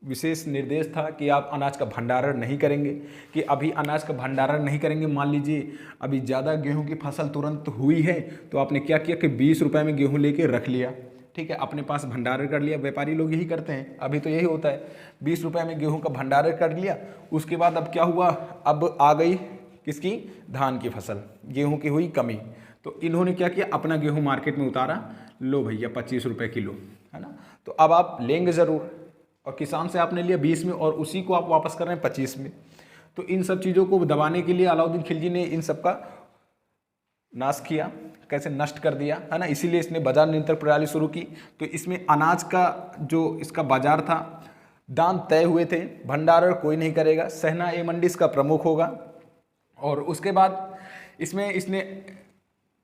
विशेष निर्देश था कि आप अनाज का भंडारण नहीं करेंगे, कि अभी अनाज का भंडारण नहीं करेंगे। मान लीजिए अभी ज़्यादा गेहूं की फसल तुरंत हुई है, तो आपने क्या किया कि 20 रुपये में गेहूं लेके रख लिया, ठीक है, अपने पास भंडारण कर लिया। व्यापारी लोग यही करते हैं, अभी तो यही होता है, 20 रुपये में गेहूं का भंडारण कर लिया। उसके बाद अब क्या हुआ, अब आ गई किसकी, धान की फसल, गेहूं की हुई कमी, तो इन्होंने क्या किया, अपना गेहूं मार्केट में उतारा, लो भैया 25 रुपये किलो, है ना। तो अब आप लेंगे ज़रूर, और किसान से आपने लिया 20 में और उसी को आप वापस कर रहे हैं 25 में। तो इन सब चीज़ों को दबाने के लिए अलाउद्दीन खिलजी ने इन सब का नाश किया, कैसे नष्ट कर दिया, है ना। इसीलिए इसने बाजार नियंत्रण प्रणाली शुरू की। तो इसमें अनाज का जो इसका बाजार था, दाम तय हुए थे, भंडारण कोई नहीं करेगा, सहना ए मंडी इसका प्रमुख होगा। और उसके बाद इसमें इसने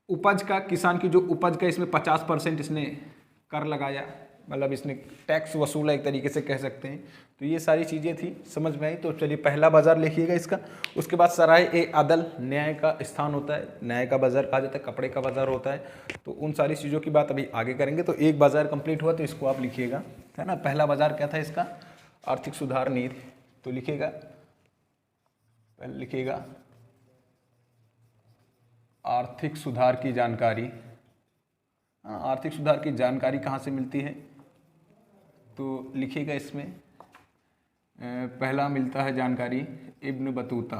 उपज का, किसान की जो उपज का इसमें 50% इसने कर लगाया, मतलब इसने टैक्स वसूला एक तरीके से कह सकते हैं। तो ये सारी चीज़ें थी, समझ में आई। तो चलिए पहला बाजार लिखिएगा इसका। उसके बाद सराय ए अदल, न्याय का स्थान होता है, न्याय का बाजार कहा जाता है, कपड़े का बाजार होता है। तो उन सारी चीज़ों की बात अभी आगे करेंगे। तो एक बाजार कंप्लीट हुआ, तो इसको आप लिखिएगा, है ना। पहला बाजार क्या था इसका, आर्थिक सुधार नीति। तो लिखिएगा, पहले लिखिएगा आर्थिक सुधार की जानकारी। आर्थिक सुधार की जानकारी कहाँ से मिलती है, तो लिखिएगा इसमें पहला मिलता है जानकारी इब्न बतूता।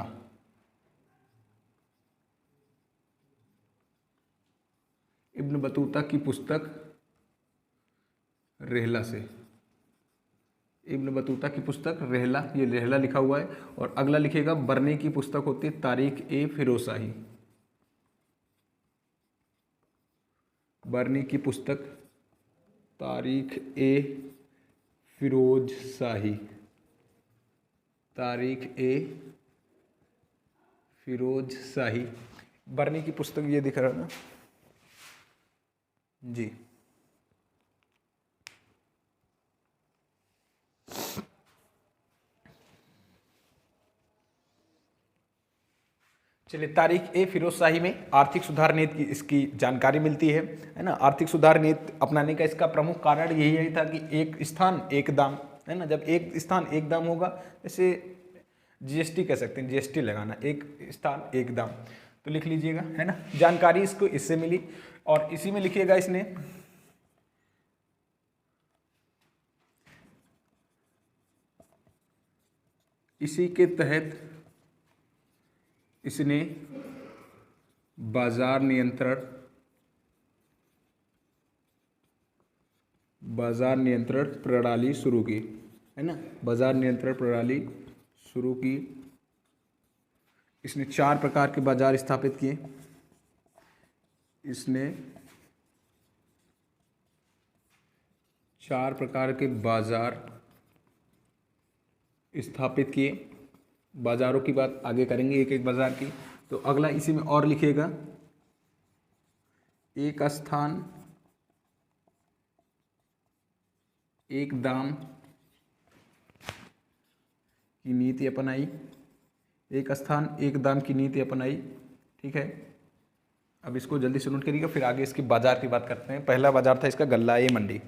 इब्न बतूता की पुस्तक रेहला से, इब्न बतूता की पुस्तक रेहला, ये रेहला लिखा हुआ है। और अगला लिखिएगा बर्ने की पुस्तक होती है तारीख ए फिरोजशाही। बर्नी की पुस्तक तारीख ए फिरोजशाही, तारीख ए फिरोजशाही, बर्नी की पुस्तक ये दिख रहा है ना जी। चलिए, तारीख ए फिरोजशाही में आर्थिक सुधार नीति की इसकी जानकारी मिलती है ना। आर्थिक सुधार नीति अपनाने का इसका प्रमुख कारण यही था कि एक स्थान एक दाम, है ना। जब एक स्थान एक दाम होगा, जैसे जीएसटी कह सकते हैं, जीएसटी लगाना, एक स्थान एक दाम। तो लिख लीजिएगा, है ना। जानकारी इसको इससे मिली, और इसी में लिखिएगा इसने इसी के तहत इसने बाजार नियंत्रण प्रणाली शुरू की, है ना। बाजार नियंत्रण प्रणाली शुरू की। इसने 4 प्रकार के बाजार स्थापित किए। इसने 4 प्रकार के बाजार स्थापित किए। बाजारों की बात आगे करेंगे, एक एक बाजार की। तो अगला इसी में और लिखिएगा एक स्थान एक दाम की नीति अपनाई, एक स्थान एक दाम की नीति अपनाई, ठीक है। अब इसको जल्दी से नोट करिएगा, फिर आगे इसकी बाजार की बात करते हैं। पहला बाजार था इसका गल्ला ए मंडी।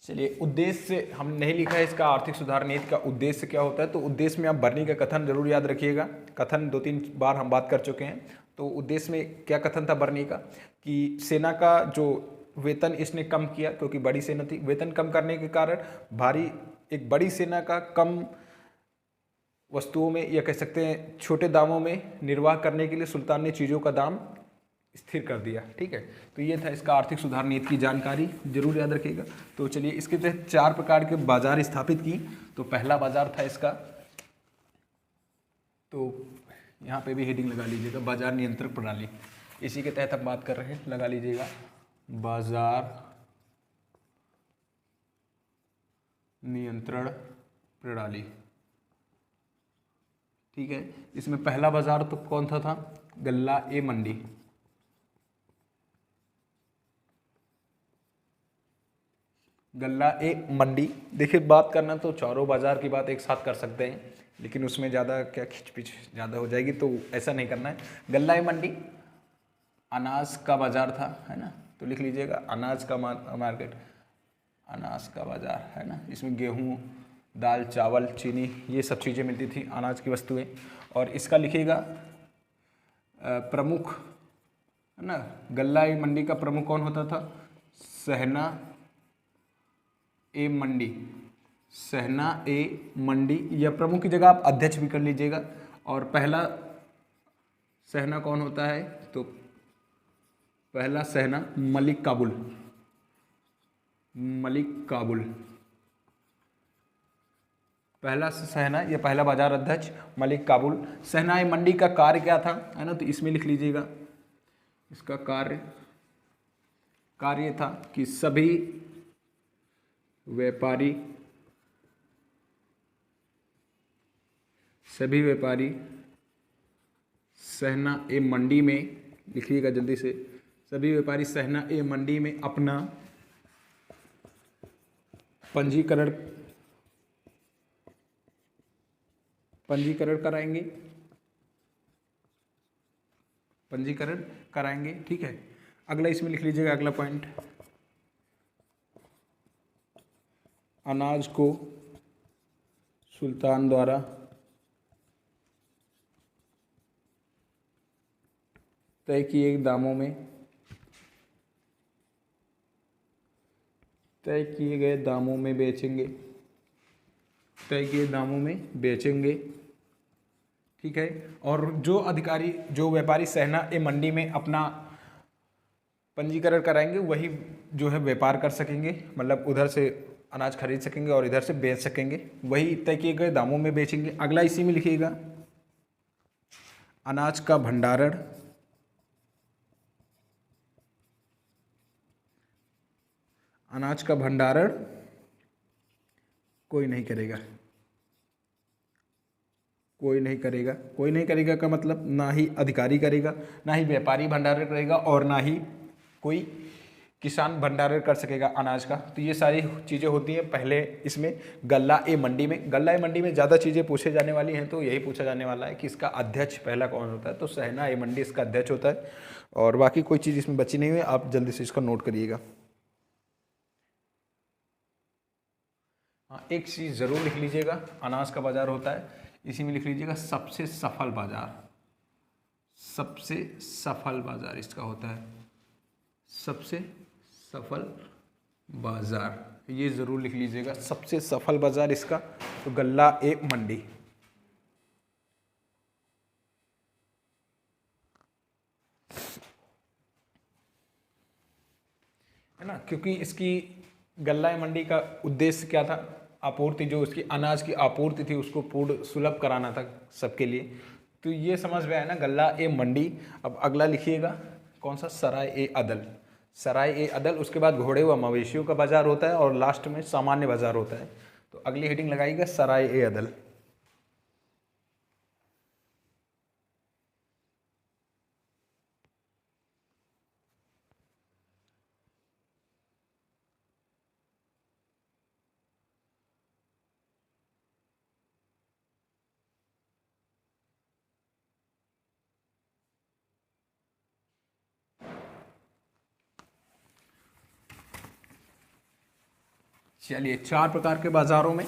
चलिए, उद्देश्य हम नहीं लिखा है इसका, आर्थिक सुधार नीति का उद्देश्य क्या होता है। तो उद्देश्य में आप बर्नी का कथन जरूर याद रखिएगा। कथन 2-3 बार हम बात कर चुके हैं। तो उद्देश्य में क्या कथन था बर्नी का, कि सेना का जो वेतन इसने कम किया, क्योंकि बड़ी सेना थी। वेतन कम करने के कारण एक बड़ी सेना का कम वस्तुओं में, या कह सकते हैं छोटे दामों में निर्वाह करने के लिए सुल्तान ने चीज़ों का दाम स्थिर कर दिया, ठीक है। तो ये था इसका आर्थिक सुधार नीति की जानकारी, जरूर याद रखिएगा। तो चलिए, इसके तहत 4 प्रकार के बाजार स्थापित की। तो पहला बाजार था इसका, तो यहाँ पे भी हेडिंग लगा लीजिएगा बाजार नियंत्रण प्रणाली। इसी के तहत हम बात कर रहे हैं, लगा लीजिएगा बाजार नियंत्रण प्रणाली, ठीक है। इसमें पहला बाजार तो कौन था गल्ला ए मंडी। गल्ला ए मंडी, देखिए बात करना तो चारों बाजार की बात एक साथ कर सकते हैं, लेकिन उसमें ज़्यादा क्या खिचपिच ज़्यादा हो जाएगी, तो ऐसा नहीं करना है। गल्ला ए मंडी अनाज का बाजार था, है ना। तो लिख लीजिएगा अनाज का मार्केट, अनाज का बाजार, है ना। इसमें गेहूँ, दाल, चावल, चीनी, ये सब चीज़ें मिलती थी, अनाज की वस्तुएं। और इसका लिखिएगा प्रमुख है ना, गल्ला ए मंडी का प्रमुख कौन होता था? सहना ए मंडी। सहना ए मंडी, या प्रमुख की जगह आप अध्यक्ष भी कर लीजिएगा। और पहला सहना कौन होता है? तो पहला सहना मलिक काबुल। मलिक काबुल पहला सहना या पहला बाजार अध्यक्ष मलिक काबुल। सहना ए मंडी का कार्य क्या था, है ना, तो इसमें लिख लीजिएगा। इसका कार्य था कि सभी व्यापारी सहना ए मंडी में, लिखिएगा जल्दी से, सभी व्यापारी सहना ए मंडी में अपना पंजीकरण कराएंगे। ठीक है, अगला इसमें लिख लीजिएगा, अगला पॉइंट, अनाज को सुल्तान द्वारा तय किए गए दामों में बेचेंगे। ठीक है, और जो व्यापारी सहना ए मंडी में अपना पंजीकरण कराएंगे वही जो है व्यापार कर सकेंगे, मतलब उधर से अनाज खरीद सकेंगे और इधर से बेच सकेंगे, वही तय किए गए दामों में बेचेंगे। अगला इसी में लिखिएगा, अनाज का भंडारण कोई नहीं करेगा का मतलब ना ही अधिकारी करेगा, ना ही व्यापारी भंडारण करेगा, और ना ही कोई किसान भंडारण कर सकेगा अनाज का। तो ये सारी चीज़ें होती हैं पहले इसमें गल्ला ए मंडी में। गल्ला ए मंडी में ज़्यादा चीज़ें पूछे जाने वाली हैं, तो यही पूछा जाने वाला है कि इसका अध्यक्ष पहला कौन होता है, तो सहना ए मंडी इसका अध्यक्ष होता है। और बाकी कोई चीज़ इसमें बची नहीं हुई, आप जल्दी से इसका नोट करिएगा। हाँ, एक चीज़ ज़रूर लिख लीजिएगा, अनाज का बाजार होता है, इसी में लिख लीजिएगा सबसे सफल बाजार इसका होता है, सबसे सफल बाजार, ये ज़रूर लिख लीजिएगा, सबसे सफल बाजार इसका, तो गल्ला ए मंडी। है ना, क्योंकि इसकी गल्ला ए मंडी का उद्देश्य क्या था? आपूर्ति, जो उसकी अनाज की आपूर्ति थी उसको पूर्ण सुलभ कराना था सबके लिए। तो ये समझ में आया ना, गल्ला ए मंडी। अब अगला लिखिएगा, कौन सा? सराय ए अदल। उसके बाद घोड़े व मवेशियों का बाजार होता है, और लास्ट में सामान्य बाजार होता है। तो अगली हेडिंग लगाइएगा, सराय ए अदल। चलिए, 4 प्रकार के बाज़ारों में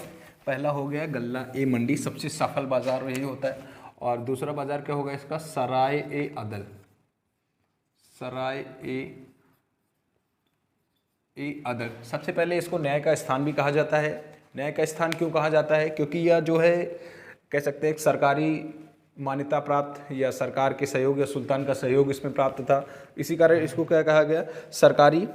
पहला हो गया गल्ला ए मंडी, सबसे सफल बाज़ार यही होता है। और दूसरा बाज़ार क्या होगा इसका? सराय ए अदल। सबसे पहले इसको न्याय का स्थान भी कहा जाता है। न्याय का स्थान क्यों कहा जाता है? क्योंकि यह जो है कह सकते हैं सरकारी मान्यता प्राप्त, या सरकार के सहयोग या सुल्तान का सहयोग इसमें प्राप्त था, इसी कारण इसको क्या कहा गया? सरकारी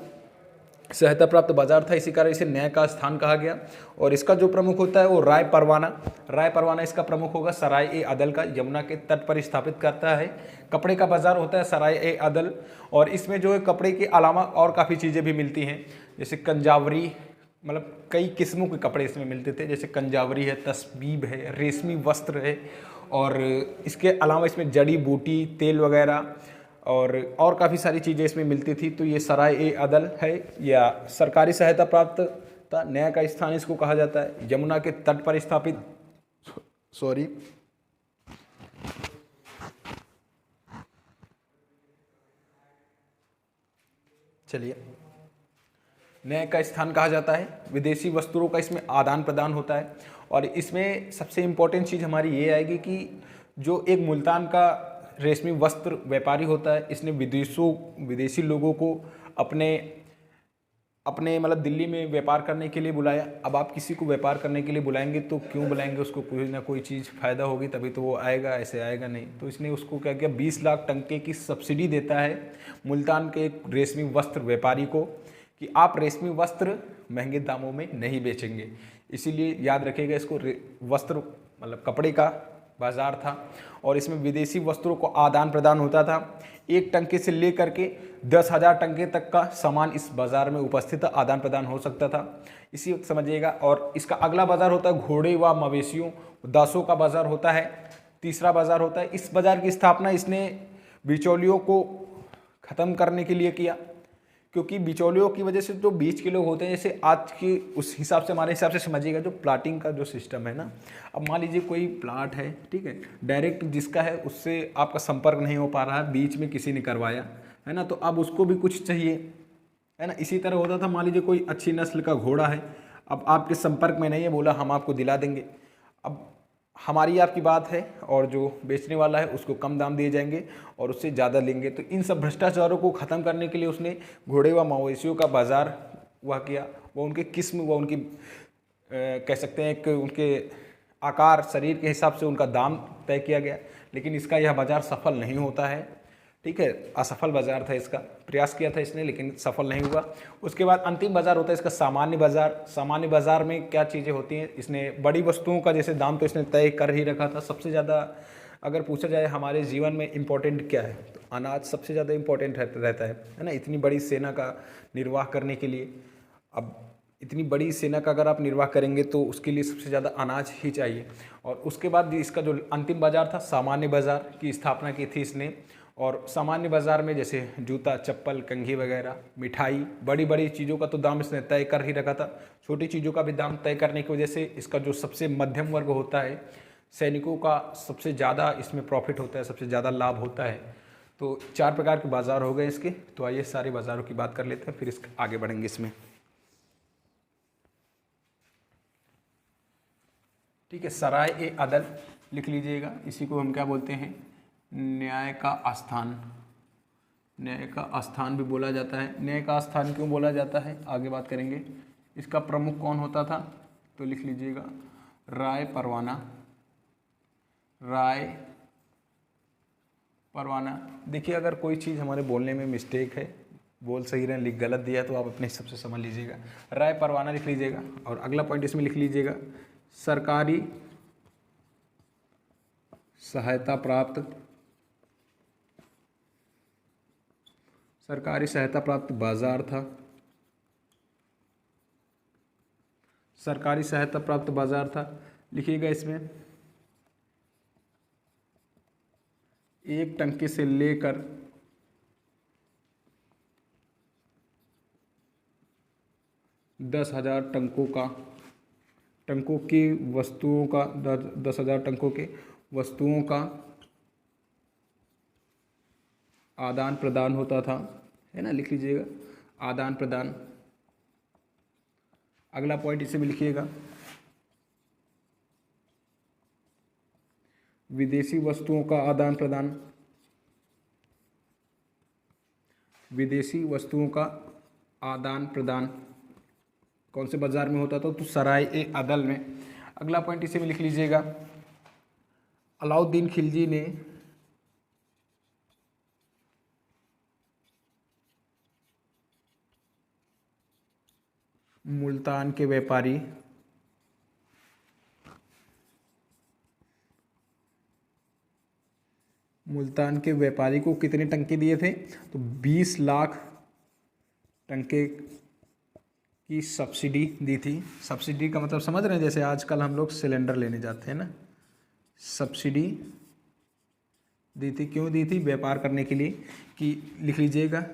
सहायता प्राप्त बाजार था, इसी कारण इसे न्याय का स्थान कहा गया। और इसका जो प्रमुख होता है वो राय परवाना इसका प्रमुख होगा। सराय ए अदल का यमुना के तट पर स्थापित करता है। कपड़े का बाजार होता है सराय ए अदल, और इसमें जो है कपड़े के अलावा और काफ़ी चीज़ें भी मिलती हैं, जैसे कंजावरी, मतलब कई किस्मों के कपड़े इसमें मिलते थे, जैसे कंजावरी है, तस्बीब है, रेशमी वस्त्र है, और इसके अलावा इसमें जड़ी बूटी, तेल वगैरह और काफ़ी सारी चीज़ें इसमें मिलती थी। तो ये सराय ए अदल है, या सरकारी सहायता प्राप्त था, न्याय का स्थान इसको कहा जाता है। यमुना के तट पर स्थापित, चलिए, न्याय का स्थान कहा जाता है। विदेशी वस्तुओं का इसमें आदान प्रदान होता है, और इसमें सबसे इम्पोर्टेंट चीज़ हमारी ये आएगी कि जो एक मुल्तान का रेशमी वस्त्र व्यापारी होता है, इसने विदेशी लोगों को अपने अपने मतलब दिल्ली में व्यापार करने के लिए बुलाया। अब आप किसी को व्यापार करने के लिए बुलाएंगे तो क्यों बुलाएंगे, उसको कोई ना कोई चीज़ फ़ायदा होगी तभी तो वो आएगा, ऐसे आएगा नहीं। तो इसने उसको क्या किया, 20 लाख टंके की सब्सिडी देता है मुल्तान के एक रेशमी वस्त्र व्यापारी को कि आप रेशमी वस्त्र महंगे दामों में नहीं बेचेंगे। इसीलिए याद रखिएगा इसको, वस्त्र मतलब कपड़े का बाज़ार था और इसमें विदेशी वस्त्रों को आदान प्रदान होता था। एक टंके से लेकर के 10,000 टंके तक का सामान इस बाज़ार में उपस्थित आदान प्रदान हो सकता था, इसी वक्त समझिएगा। और इसका अगला बाज़ार होता है घोड़े व मवेशियों दासों का बाज़ार होता है, तीसरा बाज़ार होता है। इस बाज़ार की स्थापना इसने बिचौलियों को ख़त्म करने के लिए किया, क्योंकि बिचौलियों की वजह से जो बीच के लोग होते हैं, जैसे आज के उस हिसाब से हमारे हिसाब से समझिएगा जो प्लाटिंग का जो सिस्टम है ना, अब मान लीजिए कोई प्लाट है, ठीक है, डायरेक्ट जिसका है उससे आपका संपर्क नहीं हो पा रहा है, बीच में किसी ने करवाया है ना, तो अब उसको भी कुछ चाहिए, है ना। इसी तरह होता था, मान लीजिए कोई अच्छी नस्ल का घोड़ा है, अब आपके संपर्क में नहीं है, बोला हम आपको दिला देंगे। अब हमारी आपकी बात है और जो बेचने वाला है उसको कम दाम दिए जाएंगे और उससे ज़्यादा लेंगे। तो इन सब भ्रष्टाचारों को ख़त्म करने के लिए उसने घोड़े व मवेशियों का बाज़ार वह किया, वह उनके किस्म व उनकी कह सकते हैं कि उनके आकार शरीर के हिसाब से उनका दाम तय किया गया। लेकिन इसका यह बाज़ार सफल नहीं होता है, ठीक है, असफल बाज़ार था इसका, प्रयास किया था इसने लेकिन सफल नहीं हुआ। उसके बाद अंतिम बाज़ार होता है इसका सामान्य बाज़ार। सामान्य बाज़ार में क्या चीज़ें होती हैं, इसने बड़ी वस्तुओं का जैसे दाम तो इसने तय कर ही रखा था। सबसे ज़्यादा अगर पूछा जाए हमारे जीवन में इम्पोर्टेंट क्या है, तो अनाज सबसे ज़्यादा इम्पोर्टेंट रहता है ना, इतनी बड़ी सेना का निर्वाह करने के लिए। अब इतनी बड़ी सेना का अगर आप निर्वाह करेंगे तो उसके लिए सबसे ज़्यादा अनाज ही चाहिए। और उसके बाद इसका जो अंतिम बाज़ार था, सामान्य बाज़ार की स्थापना की थी इसने। और सामान्य बाज़ार में जैसे जूता चप्पल कंघी वगैरह मिठाई, बड़ी बड़ी चीज़ों का तो दाम इसने तय कर ही रखा था, छोटी चीज़ों का भी दाम तय करने की वजह से इसका जो सबसे मध्यम वर्ग होता है, सैनिकों का सबसे ज़्यादा इसमें प्रॉफिट होता है, सबसे ज़्यादा लाभ होता है। तो 4 प्रकार के बाज़ार हो गए इसके। तो आइए सारे बाज़ारों की बात कर लेते हैं, फिर इस आगे बढ़ेंगे इसमें, ठीक है। सराय ए अदल लिख लीजिएगा, इसी को हम क्या बोलते हैं, न्याय का स्थान। न्याय का स्थान भी बोला जाता है। न्याय का स्थान क्यों बोला जाता है, आगे बात करेंगे। इसका प्रमुख कौन होता था, तो लिख लीजिएगा राय परवाना। राय परवाना। देखिए अगर कोई चीज़ हमारे बोलने में मिस्टेक है, बोल सही रहे लिख गलत दिया तो आप अपने हिसाब से समझ लीजिएगा, राय परवाना लिख लीजिएगा। और अगला पॉइंट इसमें लिख लीजिएगा सरकारी सहायता प्राप्त। सरकारी सहायता प्राप्त बाजार था। सरकारी सहायता प्राप्त बाजार था, लिखिएगा इसमें एक टंके से लेकर 10,000 टंकों की वस्तुओं का 10,000 टंकों के वस्तुओं का आदान प्रदान होता था, है ना, लिख लीजिएगा आदान प्रदान। अगला पॉइंट इसे भी लिखिएगा विदेशी वस्तुओं का आदान प्रदान। विदेशी वस्तुओं का आदान प्रदान कौन से बाजार में होता था, तो सराय ए अदल में। अगला पॉइंट इसे भी लिख लीजिएगा अलाउद्दीन खिलजी ने मुल्तान के व्यापारी को कितने टंके दिए थे, तो 20 लाख टंके की सब्सिडी दी थी। सब्सिडी का मतलब समझ रहे हैं, जैसे आजकल हम लोग सिलेंडर लेने जाते हैं ना, सब्सिडी दी थी। क्यों दी थी, व्यापार करने के लिए। कि लिख लीजिएगा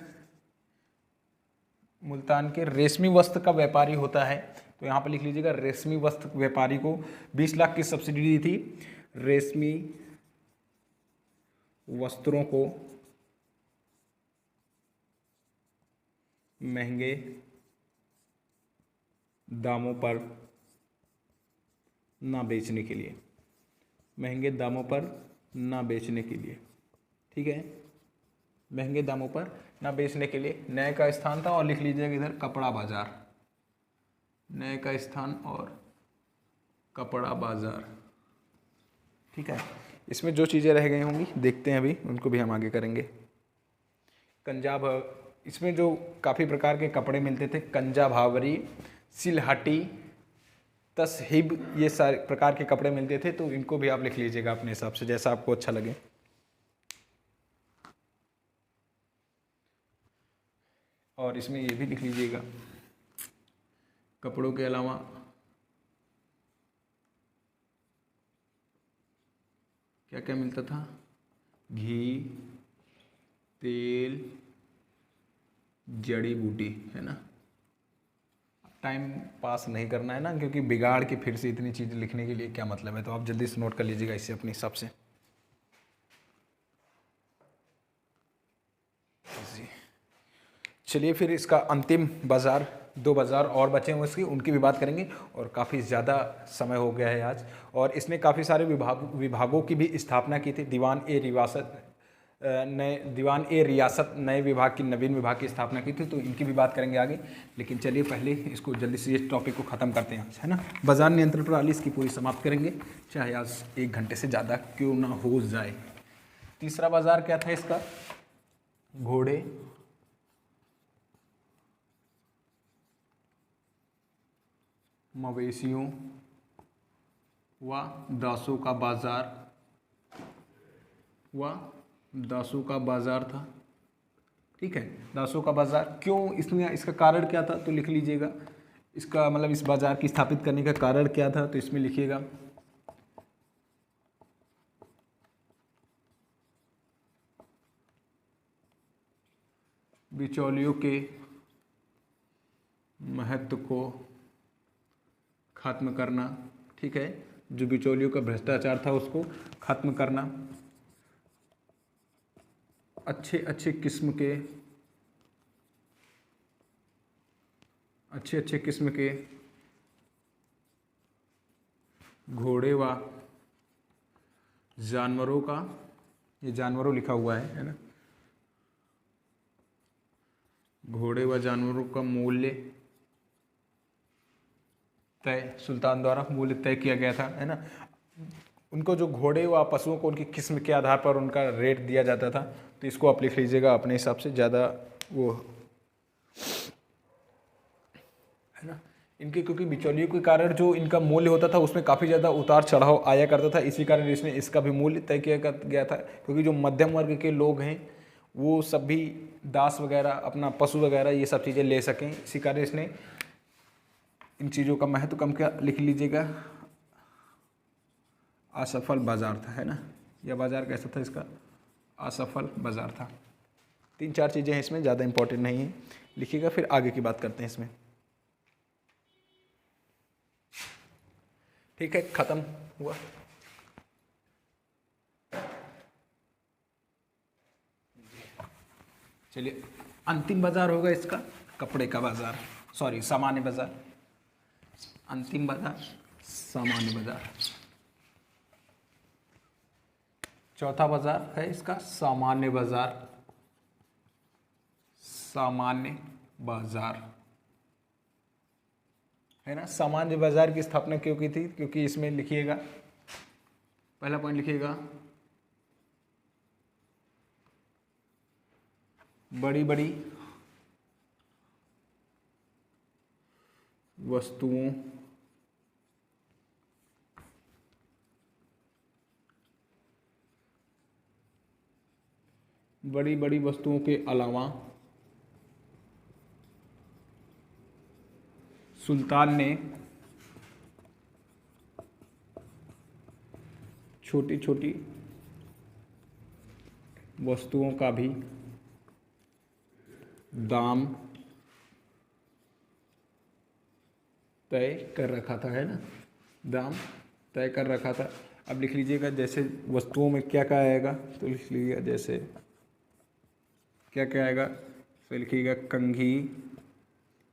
मुल्तान के रेशमी वस्त्र का व्यापारी होता है, तो यहाँ पर लिख लीजिएगा रेशमी वस्त्र व्यापारी को 20 लाख की सब्सिडी दी थी। रेशमी वस्त्रों को महंगे दामों पर ना बेचने के लिए, महंगे दामों पर ना बेचने के लिए। ठीक है, महंगे दामों पर ना बेचने के लिए नए का स्थान था, और लिख लीजिएगा इधर कपड़ा बाजार, नए का स्थान और कपड़ा बाजार। ठीक है, इसमें जो चीज़ें रह गई होंगी देखते हैं अभी, उनको भी हम आगे करेंगे। कंजा इसमें जो काफ़ी प्रकार के कपड़े मिलते थे, कंजा भावरी, सिलहटी, तसहिब, ये सारे प्रकार के कपड़े मिलते थे, तो इनको भी आप लिख लीजिएगा अपने हिसाब से जैसा आपको अच्छा लगे। और इसमें ये भी लिख लीजिएगा, कपड़ों के अलावा क्या क्या मिलता था, घी, तेल, जड़ी बूटी, है ना। टाइम पास नहीं करना है ना, क्योंकि बिगाड़ के फिर से इतनी चीज़ें लिखने के लिए क्या मतलब है, तो आप जल्दी से नोट कर लीजिएगा इसे अपने हिसाब से। चलिए फिर इसका अंतिम बाज़ार, 2 बाज़ार और बचे हुए इसकी, उनकी भी बात करेंगे। और काफ़ी ज़्यादा समय हो गया है आज, और इसने काफ़ी सारे विभागों की भी स्थापना की थी। दीवान ए रियासत नए विभाग की, नवीन विभाग की स्थापना की थी, तो इनकी भी बात करेंगे आगे। लेकिन चलिए पहले इसको जल्दी से इस टॉपिक को ख़त्म करते हैं, है ना। बाज़ार नियंत्रण प्रणाली इसकी पूरी समाप्त करेंगे, चाहे आज 1 घंटे से ज़्यादा क्यों ना हो जाए। तीसरा बाज़ार क्या था इसका, घोड़े, मवेशियों व दासों का बाजार था। ठीक है, दासों का बाजार क्यों, इसमें इसका कारण क्या था, तो लिख लीजिएगा इसका मतलब इस बाजार की स्थापित करने का कारण क्या था, तो इसमें लिखिएगा बिचौलियों के महत्व को खत्म करना। ठीक है, जो बिचौलियों का भ्रष्टाचार था उसको खत्म करना, अच्छे अच्छे किस्म के घोड़े व जानवरों का, ये जानवरों लिखा हुआ है ना, घोड़े व जानवरों का मूल्य तय, सुल्तान द्वारा मूल्य तय किया गया था, है ना। उनको जो घोड़े व पशुओं को उनकी किस्म के आधार पर उनका रेट दिया जाता था, तो इसको आप लिख लीजिएगा अपने हिसाब से, ज़्यादा वो है ना। इनके क्योंकि बिचौलियों के कारण जो इनका मूल्य होता था उसमें काफ़ी ज़्यादा उतार चढ़ाव आया करता था, इसी कारण इसने इसका भी मूल्य तय किया गया था। क्योंकि जो मध्यम वर्ग के लोग हैं वो सब भी दास वगैरह, अपना पशु वगैरह ये सब चीज़ें ले सकें, इसी कारण इसने इन चीज़ों का महत्व कम किया। लिख लीजिएगा असफल बाजार था, है ना। यह बाजार कैसा था इसका, असफल बाजार था। 3-4 चीज़ें हैं इसमें, ज़्यादा इंपॉर्टेंट नहीं है, लिखिएगा, फिर आगे की बात करते हैं इसमें। ठीक है, ख़त्म हुआ। चलिए अंतिम बाजार होगा इसका कपड़े का बाजार, सॉरी सामान्य बाजार, अंतिम बाजार सामान्य बाजार। चौथा बाजार है इसका सामान्य बाजार, सामान्य बाजार, है ना। सामान्य बाजार की स्थापना क्यों की थी, क्योंकि इसमें लिखिएगा, पहला पॉइंट लिखिएगा, बड़ी बड़ी वस्तुओं के अलावा सुल्तान ने छोटी छोटी वस्तुओं का भी दाम तय कर रखा था, है ना, दाम तय कर रखा था। अब लिख लीजिएगा जैसे वस्तुओं में क्या क्या आएगा, तो लिख लीजिएगा जैसे क्या क्या आएगा, तो लिखिएगा कंघी,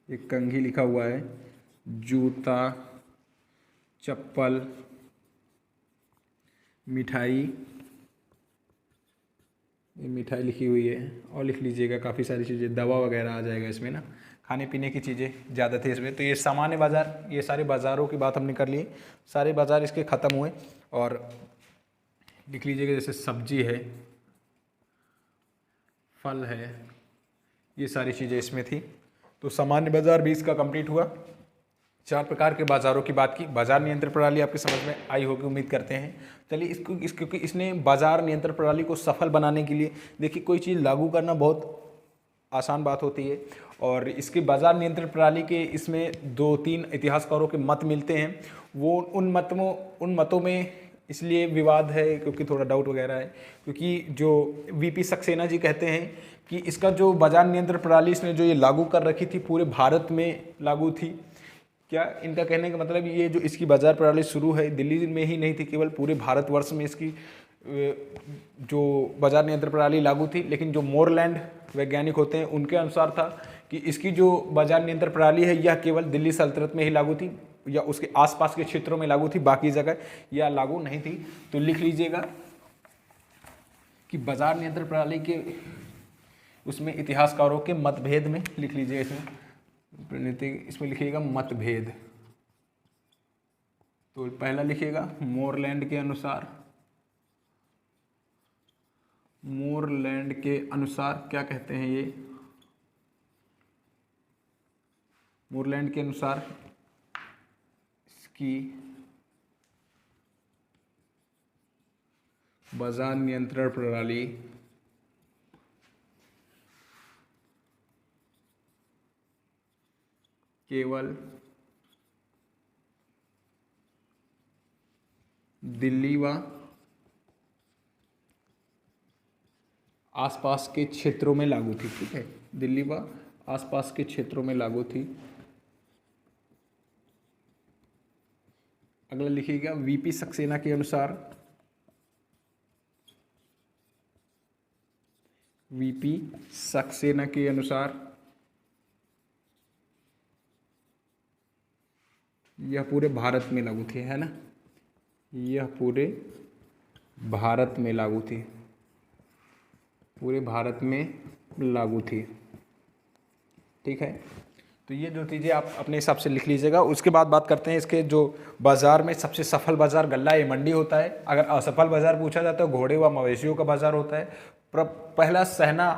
एक कंघी लिखा हुआ है, जूता, चप्पल, मिठाई, ये मिठाई लिखी हुई है, और लिख लीजिएगा काफ़ी सारी चीज़ें, दवा वगैरह आ जाएगा इसमें ना, खाने पीने की चीज़ें ज़्यादा थी इसमें। तो ये सामान्य बाज़ार, ये सारे बाज़ारों की बात हमने कर ली, सारे बाज़ार इसके ख़त्म हुए। और लिख लीजिएगा जैसे सब्जी है, फल है, ये सारी चीज़ें इसमें थी। तो सामान्य बाज़ार भी इसका कंप्लीट हुआ। 4 प्रकार के बाज़ारों की बात की। बाज़ार नियंत्रण प्रणाली आपके समझ में आई होगी, उम्मीद करते हैं। चलिए क्योंकि इसने बाज़ार नियंत्रण प्रणाली को सफल बनाने के लिए, देखिए कोई चीज़ लागू करना बहुत आसान बात होती है, और इसके बाज़ार नियंत्रण प्रणाली के इसमें 2-3 इतिहासकारों के मत मिलते हैं। वो उन मतों में इसलिए विवाद है क्योंकि थोड़ा डाउट वगैरह है, क्योंकि जो वीपी सक्सेना जी कहते हैं कि इसका जो बाज़ार नियंत्रण प्रणाली इसने जो ये लागू कर रखी थी पूरे भारत में लागू थी। क्या इनका कहने का मतलब ये जो इसकी बाज़ार प्रणाली शुरू है दिल्ली में ही नहीं थी, केवल पूरे भारतवर्ष में इसकी जो बाज़ार नियंत्रण प्रणाली लागू थी। लेकिन जो मोरलैंड वैज्ञानिक होते हैं उनके अनुसार था कि इसकी जो बाज़ार नियंत्रण प्रणाली है यह केवल दिल्ली सल्तनत में ही लागू थी या उसके आसपास के क्षेत्रों में लागू थी, बाकी जगह यह लागू नहीं थी। तो लिख लीजिएगा कि बाज़ार नियंत्रण प्रणाली के उसमें इतिहासकारों के मतभेद में, लिख लीजिएगा इसमें लिखिएगा मतभेद। तो पहला लिखिएगा मोरलैंड के अनुसार क्या कहते हैं ये, मोरलैंड के अनुसार इसकी बाज़ार नियंत्रण प्रणाली केवल दिल्ली व आसपास के क्षेत्रों में लागू थी। ठीक है, दिल्ली व आसपास के क्षेत्रों में लागू थी। अगला लिखिएगा वीपी सक्सेना के अनुसार, वीपी सक्सेना के अनुसार यह पूरे भारत में लागू थी, है ना, यह पूरे भारत में लागू थी, पूरे भारत में लागू थी। ठीक है, तो ये जो चीज़ें आप अपने हिसाब से लिख लीजिएगा। उसके बाद बात करते हैं इसके जो बाज़ार में सबसे सफल बाज़ार गल्ला ए मंडी होता है। अगर असफल बाज़ार पूछा जाता है तो घोड़े व मवेशियों का बाज़ार होता है। पहला सहना,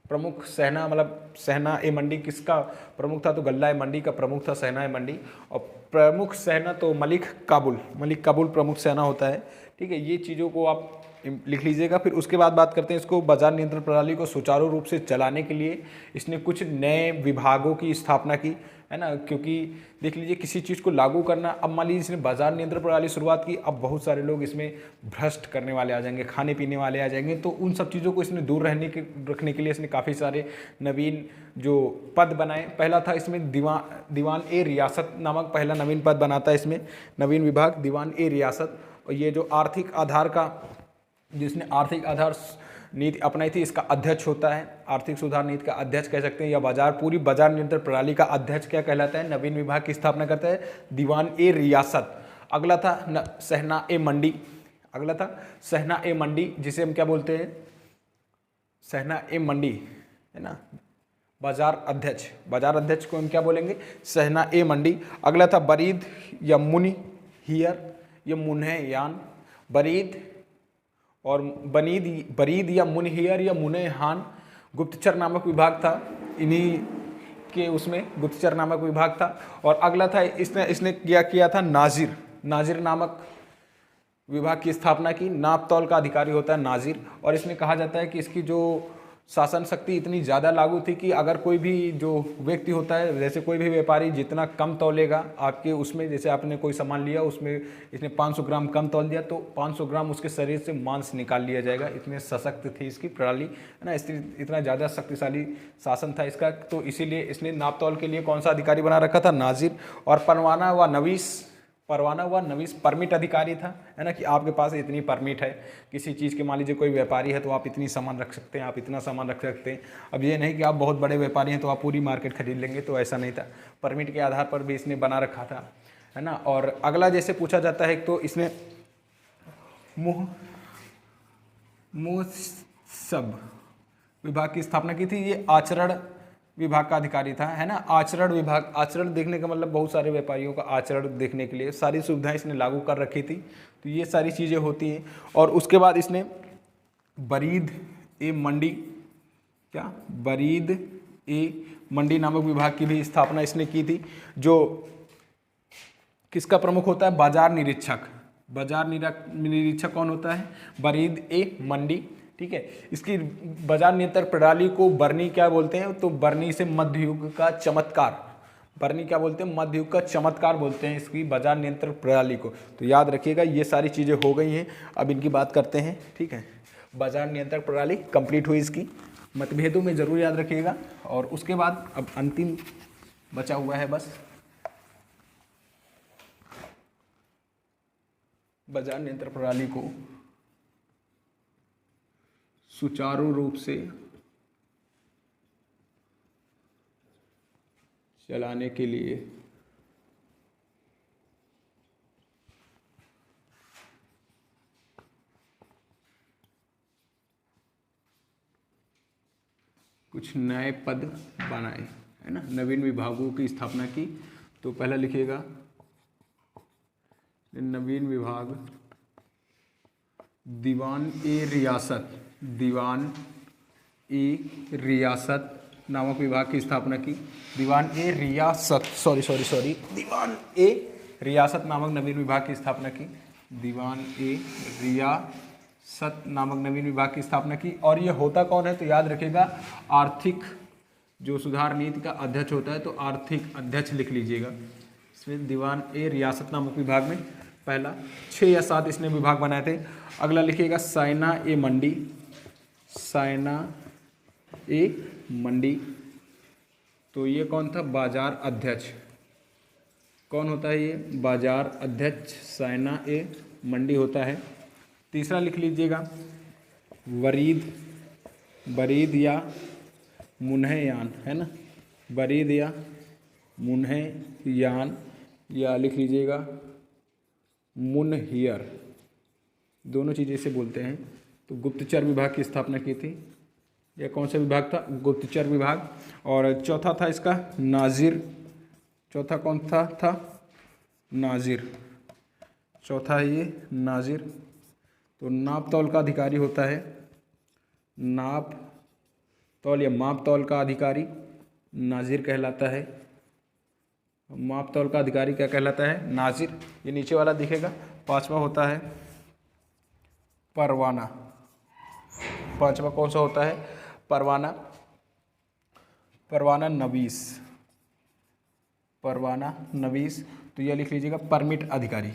प्रमुख सहना मतलब सहना ए मंडी किसका प्रमुख था, तो गल्ला ए मंडी का प्रमुख था सहना ए मंडी। और प्रमुख सहना तो मलिक काबुल प्रमुख सहना होता है। ठीक है, ये चीज़ों को आप लिख लीजिएगा। फिर उसके बाद बात करते हैं इसको बाज़ार नियंत्रण प्रणाली को सुचारू रूप से चलाने के लिए इसने कुछ नए विभागों की स्थापना की, है ना, क्योंकि देख लीजिए किसी चीज़ को लागू करना, अब मान लीजिए इसने बाज़ार नियंत्रण प्रणाली शुरुआत की, अब बहुत सारे लोग इसमें भ्रष्ट करने वाले आ जाएंगे, खाने पीने वाले आ जाएंगे, तो उन सब चीज़ों को इसने दूर रखने के लिए इसने काफ़ी सारे नवीन जो पद बनाए। पहला था इसमें दीवान ए रियासत नामक पहला नवीन पद बनाता है इसमें, नवीन विभाग दीवान ए रियासत। और ये जो आर्थिक आधार का, जिसने आर्थिक आधार नीति अपनाई थी, इसका अध्यक्ष होता है, आर्थिक सुधार नीति का अध्यक्ष कह सकते हैं, या पूरी बाजार नियंत्रण प्रणाली का अध्यक्ष क्या कहलाता है, नवीन विभाग की स्थापना करता है दीवान ए रियासत। अगला था सहना ए मंडी, जिसे हम क्या बोलते हैं, सहना ए मंडी, है ना, बाजार अध्यक्ष को हम क्या बोलेंगे, सहना ए मंडी। अगला था बरीद या मुनहियर या मुनहयान, बरीद या मुनहियर या मुनहान गुप्तचर नामक विभाग था, इन्हीं के उसमें गुप्तचर नामक विभाग था। और अगला था इसने किया था नाजिर नामक विभाग की स्थापना की। नाप तौल का अधिकारी होता है नाजिर, और इसमें कहा जाता है कि इसकी जो शासन शक्ति इतनी ज़्यादा लागू थी कि अगर कोई भी जो व्यक्ति होता है, जैसे कोई भी व्यापारी जितना कम तौलेगा आपके उसमें, जैसे आपने कोई सामान लिया उसमें इसने 500 ग्राम कम तौल दिया तो 500 ग्राम उसके शरीर से मांस निकाल लिया जाएगा। इतने सशक्त थी इसकी प्रणाली, है ना, इतना ज़्यादा शक्तिशाली शासन था इसका। तो इसीलिए इसने नाप तौल के लिए कौन सा अधिकारी बना रखा था, नाजिर। और परवाना व नवीस परमिट अधिकारी था, है ना, कि आपके पास इतनी परमिट है किसी चीज़ के, मान लीजिए कोई व्यापारी है तो आप इतनी सामान रख सकते हैं, आप इतना सामान रख सकते हैं। अब ये नहीं कि आप बहुत बड़े व्यापारी हैं तो आप पूरी मार्केट खरीद लेंगे, तो ऐसा नहीं था, परमिट के आधार पर भी इसने बना रखा था, है ना। और अगला जैसे पूछा जाता है तो इसने मुँह सब विभाग की स्थापना की थी। ये आचरण विभाग का अधिकारी था, है ना। आचरण विभाग, आचरण देखने का मतलब बहुत सारे व्यापारियों का आचरण देखने के लिए सारी सुविधाएं इसने लागू कर रखी थी। तो ये सारी चीज़ें होती हैं। और उसके बाद इसने बरीद ए मंडी, क्या बरीद ए मंडी नामक विभाग की भी स्थापना इसने की थी, जो किसका प्रमुख होता है, बाजार निरीक्षक। बाजार निरीक्षक कौन होता है, बरीद ए मंडी, ठीक है। इसकी बाजार नियंत्रण प्रणाली को बरनी क्या बोलते हैं, तो बरनी से मध्य युग का चमत्कार, बरनी क्या बोलते हैं, मध्य युग का चमत्कार बोलते हैं इसकी बाजार नियंत्रण प्रणाली को। तो याद रखिएगा ये सारी चीज़ें हो गई हैं, अब इनकी बात करते हैं, ठीक है। बाजार नियंत्रण प्रणाली कंप्लीट हुई इसकी, मतभेदों में जरूर याद रखिएगा। और उसके बाद अब अंतिम बचा हुआ है बस बाजार नियंत्रण प्रणाली को सुचारू रूप से चलाने के लिए कुछ नए पद बनाए, है ना, नवीन विभागों की स्थापना की। तो पहला लिखिएगा नवीन विभाग दीवान ए रियासत, दीवान ए रियासत नामक विभाग की स्थापना की। दीवान ए रियासत, सॉरी दीवान ए रियासत नामक नवीन विभाग की स्थापना की। दीवान ए रियासत नामक नवीन विभाग की स्थापना की। और ये होता कौन है, तो याद रखिएगा आर्थिक जो सुधार नीति का अध्यक्ष होता है, तो आर्थिक अध्यक्ष लिख लीजिएगा इसमें। दीवान ए रियासत नामक विभाग में पहला 6 या 7 इसने विभाग बनाए थे। अगला लिखिएगा साइना ए मंडी, साइना ए मंडी, तो ये कौन था, बाजार अध्यक्ष। कौन होता है ये, बाजार अध्यक्ष साइना ए मंडी होता है। तीसरा लिख लीजिएगा वरीद, बरीद या मुन्हयान, है ना, बरीद या मुन्हयान, या लिख लीजिएगा मुनहियर, दोनों चीज़ें इसे बोलते हैं। तो गुप्तचर विभाग की स्थापना की थी। यह कौन सा विभाग था, गुप्तचर विभाग। और चौथा था इसका नाजिर, चौथा कौन था नाजिर, चौथा है ये नाजिर। तो नाप तौल का अधिकारी होता है, नाप तौल या माप तौल का अधिकारी नाजिर कहलाता है। माप तौल का अधिकारी क्या कहलाता है, नाजिर। ये नीचे वाला दिखेगा। पांचवा होता है परवाना, पांचवा कौन सा होता है, परवाना, परवाना नवीस, परवाना नवीस। तो यह लिख लीजिएगा परमिट अधिकारी।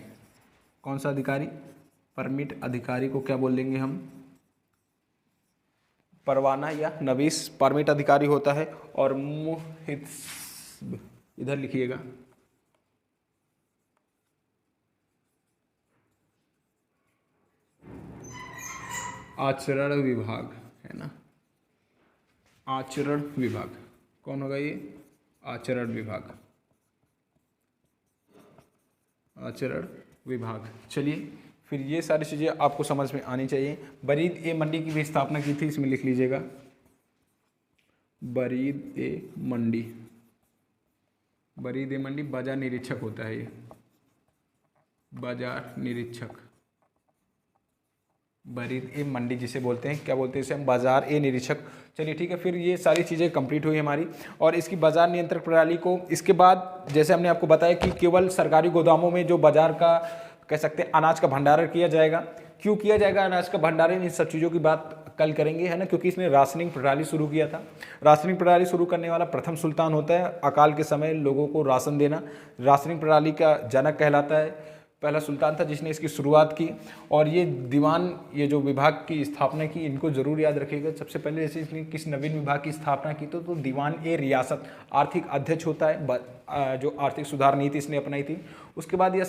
कौन सा अधिकारी, परमिट अधिकारी को क्या बोल देंगे हम, परवाना या नवीस, परमिट अधिकारी होता है। और मुहित्सब इधर लिखिएगा, आचरण विभाग, है ना, आचरण विभाग कौन होगा ये, आचरण विभाग, आचरण विभाग। चलिए फिर ये सारी चीज़ें आपको समझ में आनी चाहिए। बरीद ए मंडी की भी स्थापना की थी, इसमें लिख लीजिएगा बरीद ए मंडी, बरीद ए मंडी बाजार निरीक्षक होता है ये, बाजार निरीक्षक, बरीद ए मंडी जिसे बोलते हैं, क्या बोलते हैं इसे हम, बाजार ए निरीक्षक। चलिए ठीक है, फिर ये सारी चीज़ें कंप्लीट हुई हमारी। और इसकी बाजार नियंत्रण प्रणाली को इसके बाद जैसे हमने आपको बताया कि केवल सरकारी गोदामों में जो बाजार का कह सकते हैं अनाज का भंडारण किया जाएगा। क्यों किया जाएगा अनाज का भंडारण, इन सब चीज़ों की बात कल करेंगे, है ना, क्योंकि इसने राशनिंग प्रणाली शुरू किया था। राशनिंग प्रणाली शुरू करने वाला प्रथम सुल्तान होता है, अकाल के समय लोगों को राशन देना राशनिंग प्रणाली का जनक कहलाता है, पहला सुल्तान था जिसने इसकी शुरुआत की। और ये दीवान, ये जो विभाग की स्थापना की, इनको जरूर याद रखिएगा। सबसे पहले जैसे इसने किस नवीन विभाग की स्थापना की तो दीवान ए रियासत, आर्थिक अध्यक्ष होता है, जो आर्थिक सुधार नीति इसने अपनाई थी। उसके बाद यह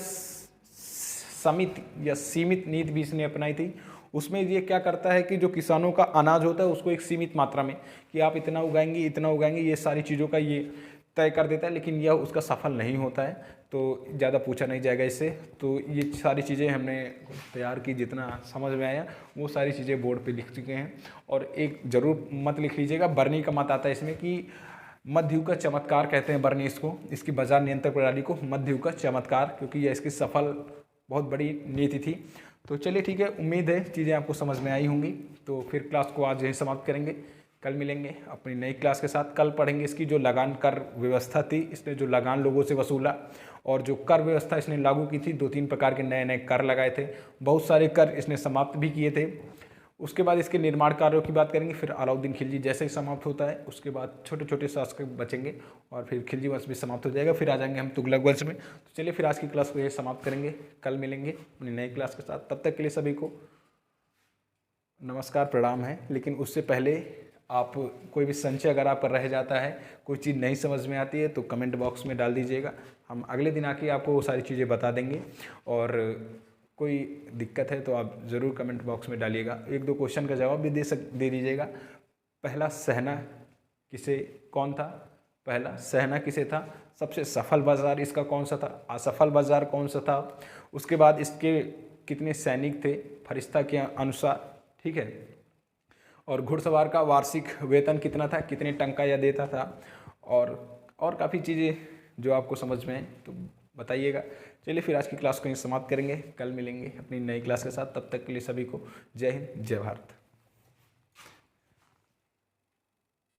समिति या सीमित नीति भी इसने अपनाई थी। उसमें ये क्या करता है कि जो किसानों का अनाज होता है उसको एक सीमित मात्रा में कि आप इतना उगाएंगे, ये सारी चीज़ों का ये तय कर देता है, लेकिन यह उसका सफल नहीं होता है। तो ज़्यादा पूछा नहीं जाएगा इससे। तो ये सारी चीज़ें हमने तैयार की, जितना समझ में आया वो सारी चीज़ें बोर्ड पे लिख चुके हैं। और एक ज़रूर मत लिख लीजिएगा, बर्नी का मत आता है इसमें कि मध्ययुग का चमत्कार कहते हैं बर्नी इसको, इसकी बाजार नियंत्रण प्रणाली को मध्ययुग का चमत्कार, क्योंकि यह इसकी सफल बहुत बड़ी नीति थी। तो चलिए ठीक है, उम्मीद है चीज़ें आपको समझ में आई होंगी। तो फिर क्लास को आज यहीं समाप्त करेंगे, कल मिलेंगे अपनी नई क्लास के साथ। कल पढ़ेंगे इसकी जो लगान कर व्यवस्था थी, इसने जो लगान लोगों से वसूला और जो कर व्यवस्था इसने लागू की थी, 2-3 प्रकार के नए नए कर लगाए थे, बहुत सारे कर इसने समाप्त भी किए थे। उसके बाद इसके निर्माण कार्यों की बात करेंगे। फिर अलाउद्दीन खिलजी जैसे ही समाप्त होता है उसके बाद छोटे छोटे शासक बचेंगे और फिर खिलजी वंश भी समाप्त हो जाएगा। फिर आ जाएंगे हम तुगलक वंश में। तो चलिए फिर आज की क्लास को ये समाप्त करेंगे, कल मिलेंगे अपनी नई क्लास के साथ। तब तक के लिए सभी को नमस्कार, प्रणाम है। लेकिन उससे पहले आप कोई भी संशय अगर आपका रह जाता है, कोई चीज़ नहीं समझ में आती है, तो कमेंट बॉक्स में डाल दीजिएगा। हम अगले दिन आके आपको वो सारी चीज़ें बता देंगे। और कोई दिक्कत है तो आप ज़रूर कमेंट बॉक्स में डालिएगा। 1-2 क्वेश्चन का जवाब भी दे दीजिएगा। पहला सहना किसे कौन था? पहला सहना किसे था? सबसे सफल बाजार इसका कौन सा था? असफल बाजार कौन सा था? उसके बाद इसके कितने सैनिक थे फरिश्ता के अनुसार, ठीक है। और घुड़सवार का वार्षिक वेतन कितना था, कितने टंका यह देता था, और काफ़ी चीज़ें जो आपको समझ में आए तो बताइएगा। चलिए फिर आज की क्लास को यहीं समाप्त करेंगे, कल मिलेंगे अपनी नई क्लास के साथ। तब तक के लिए सभी को जय हिंद, जय भारत।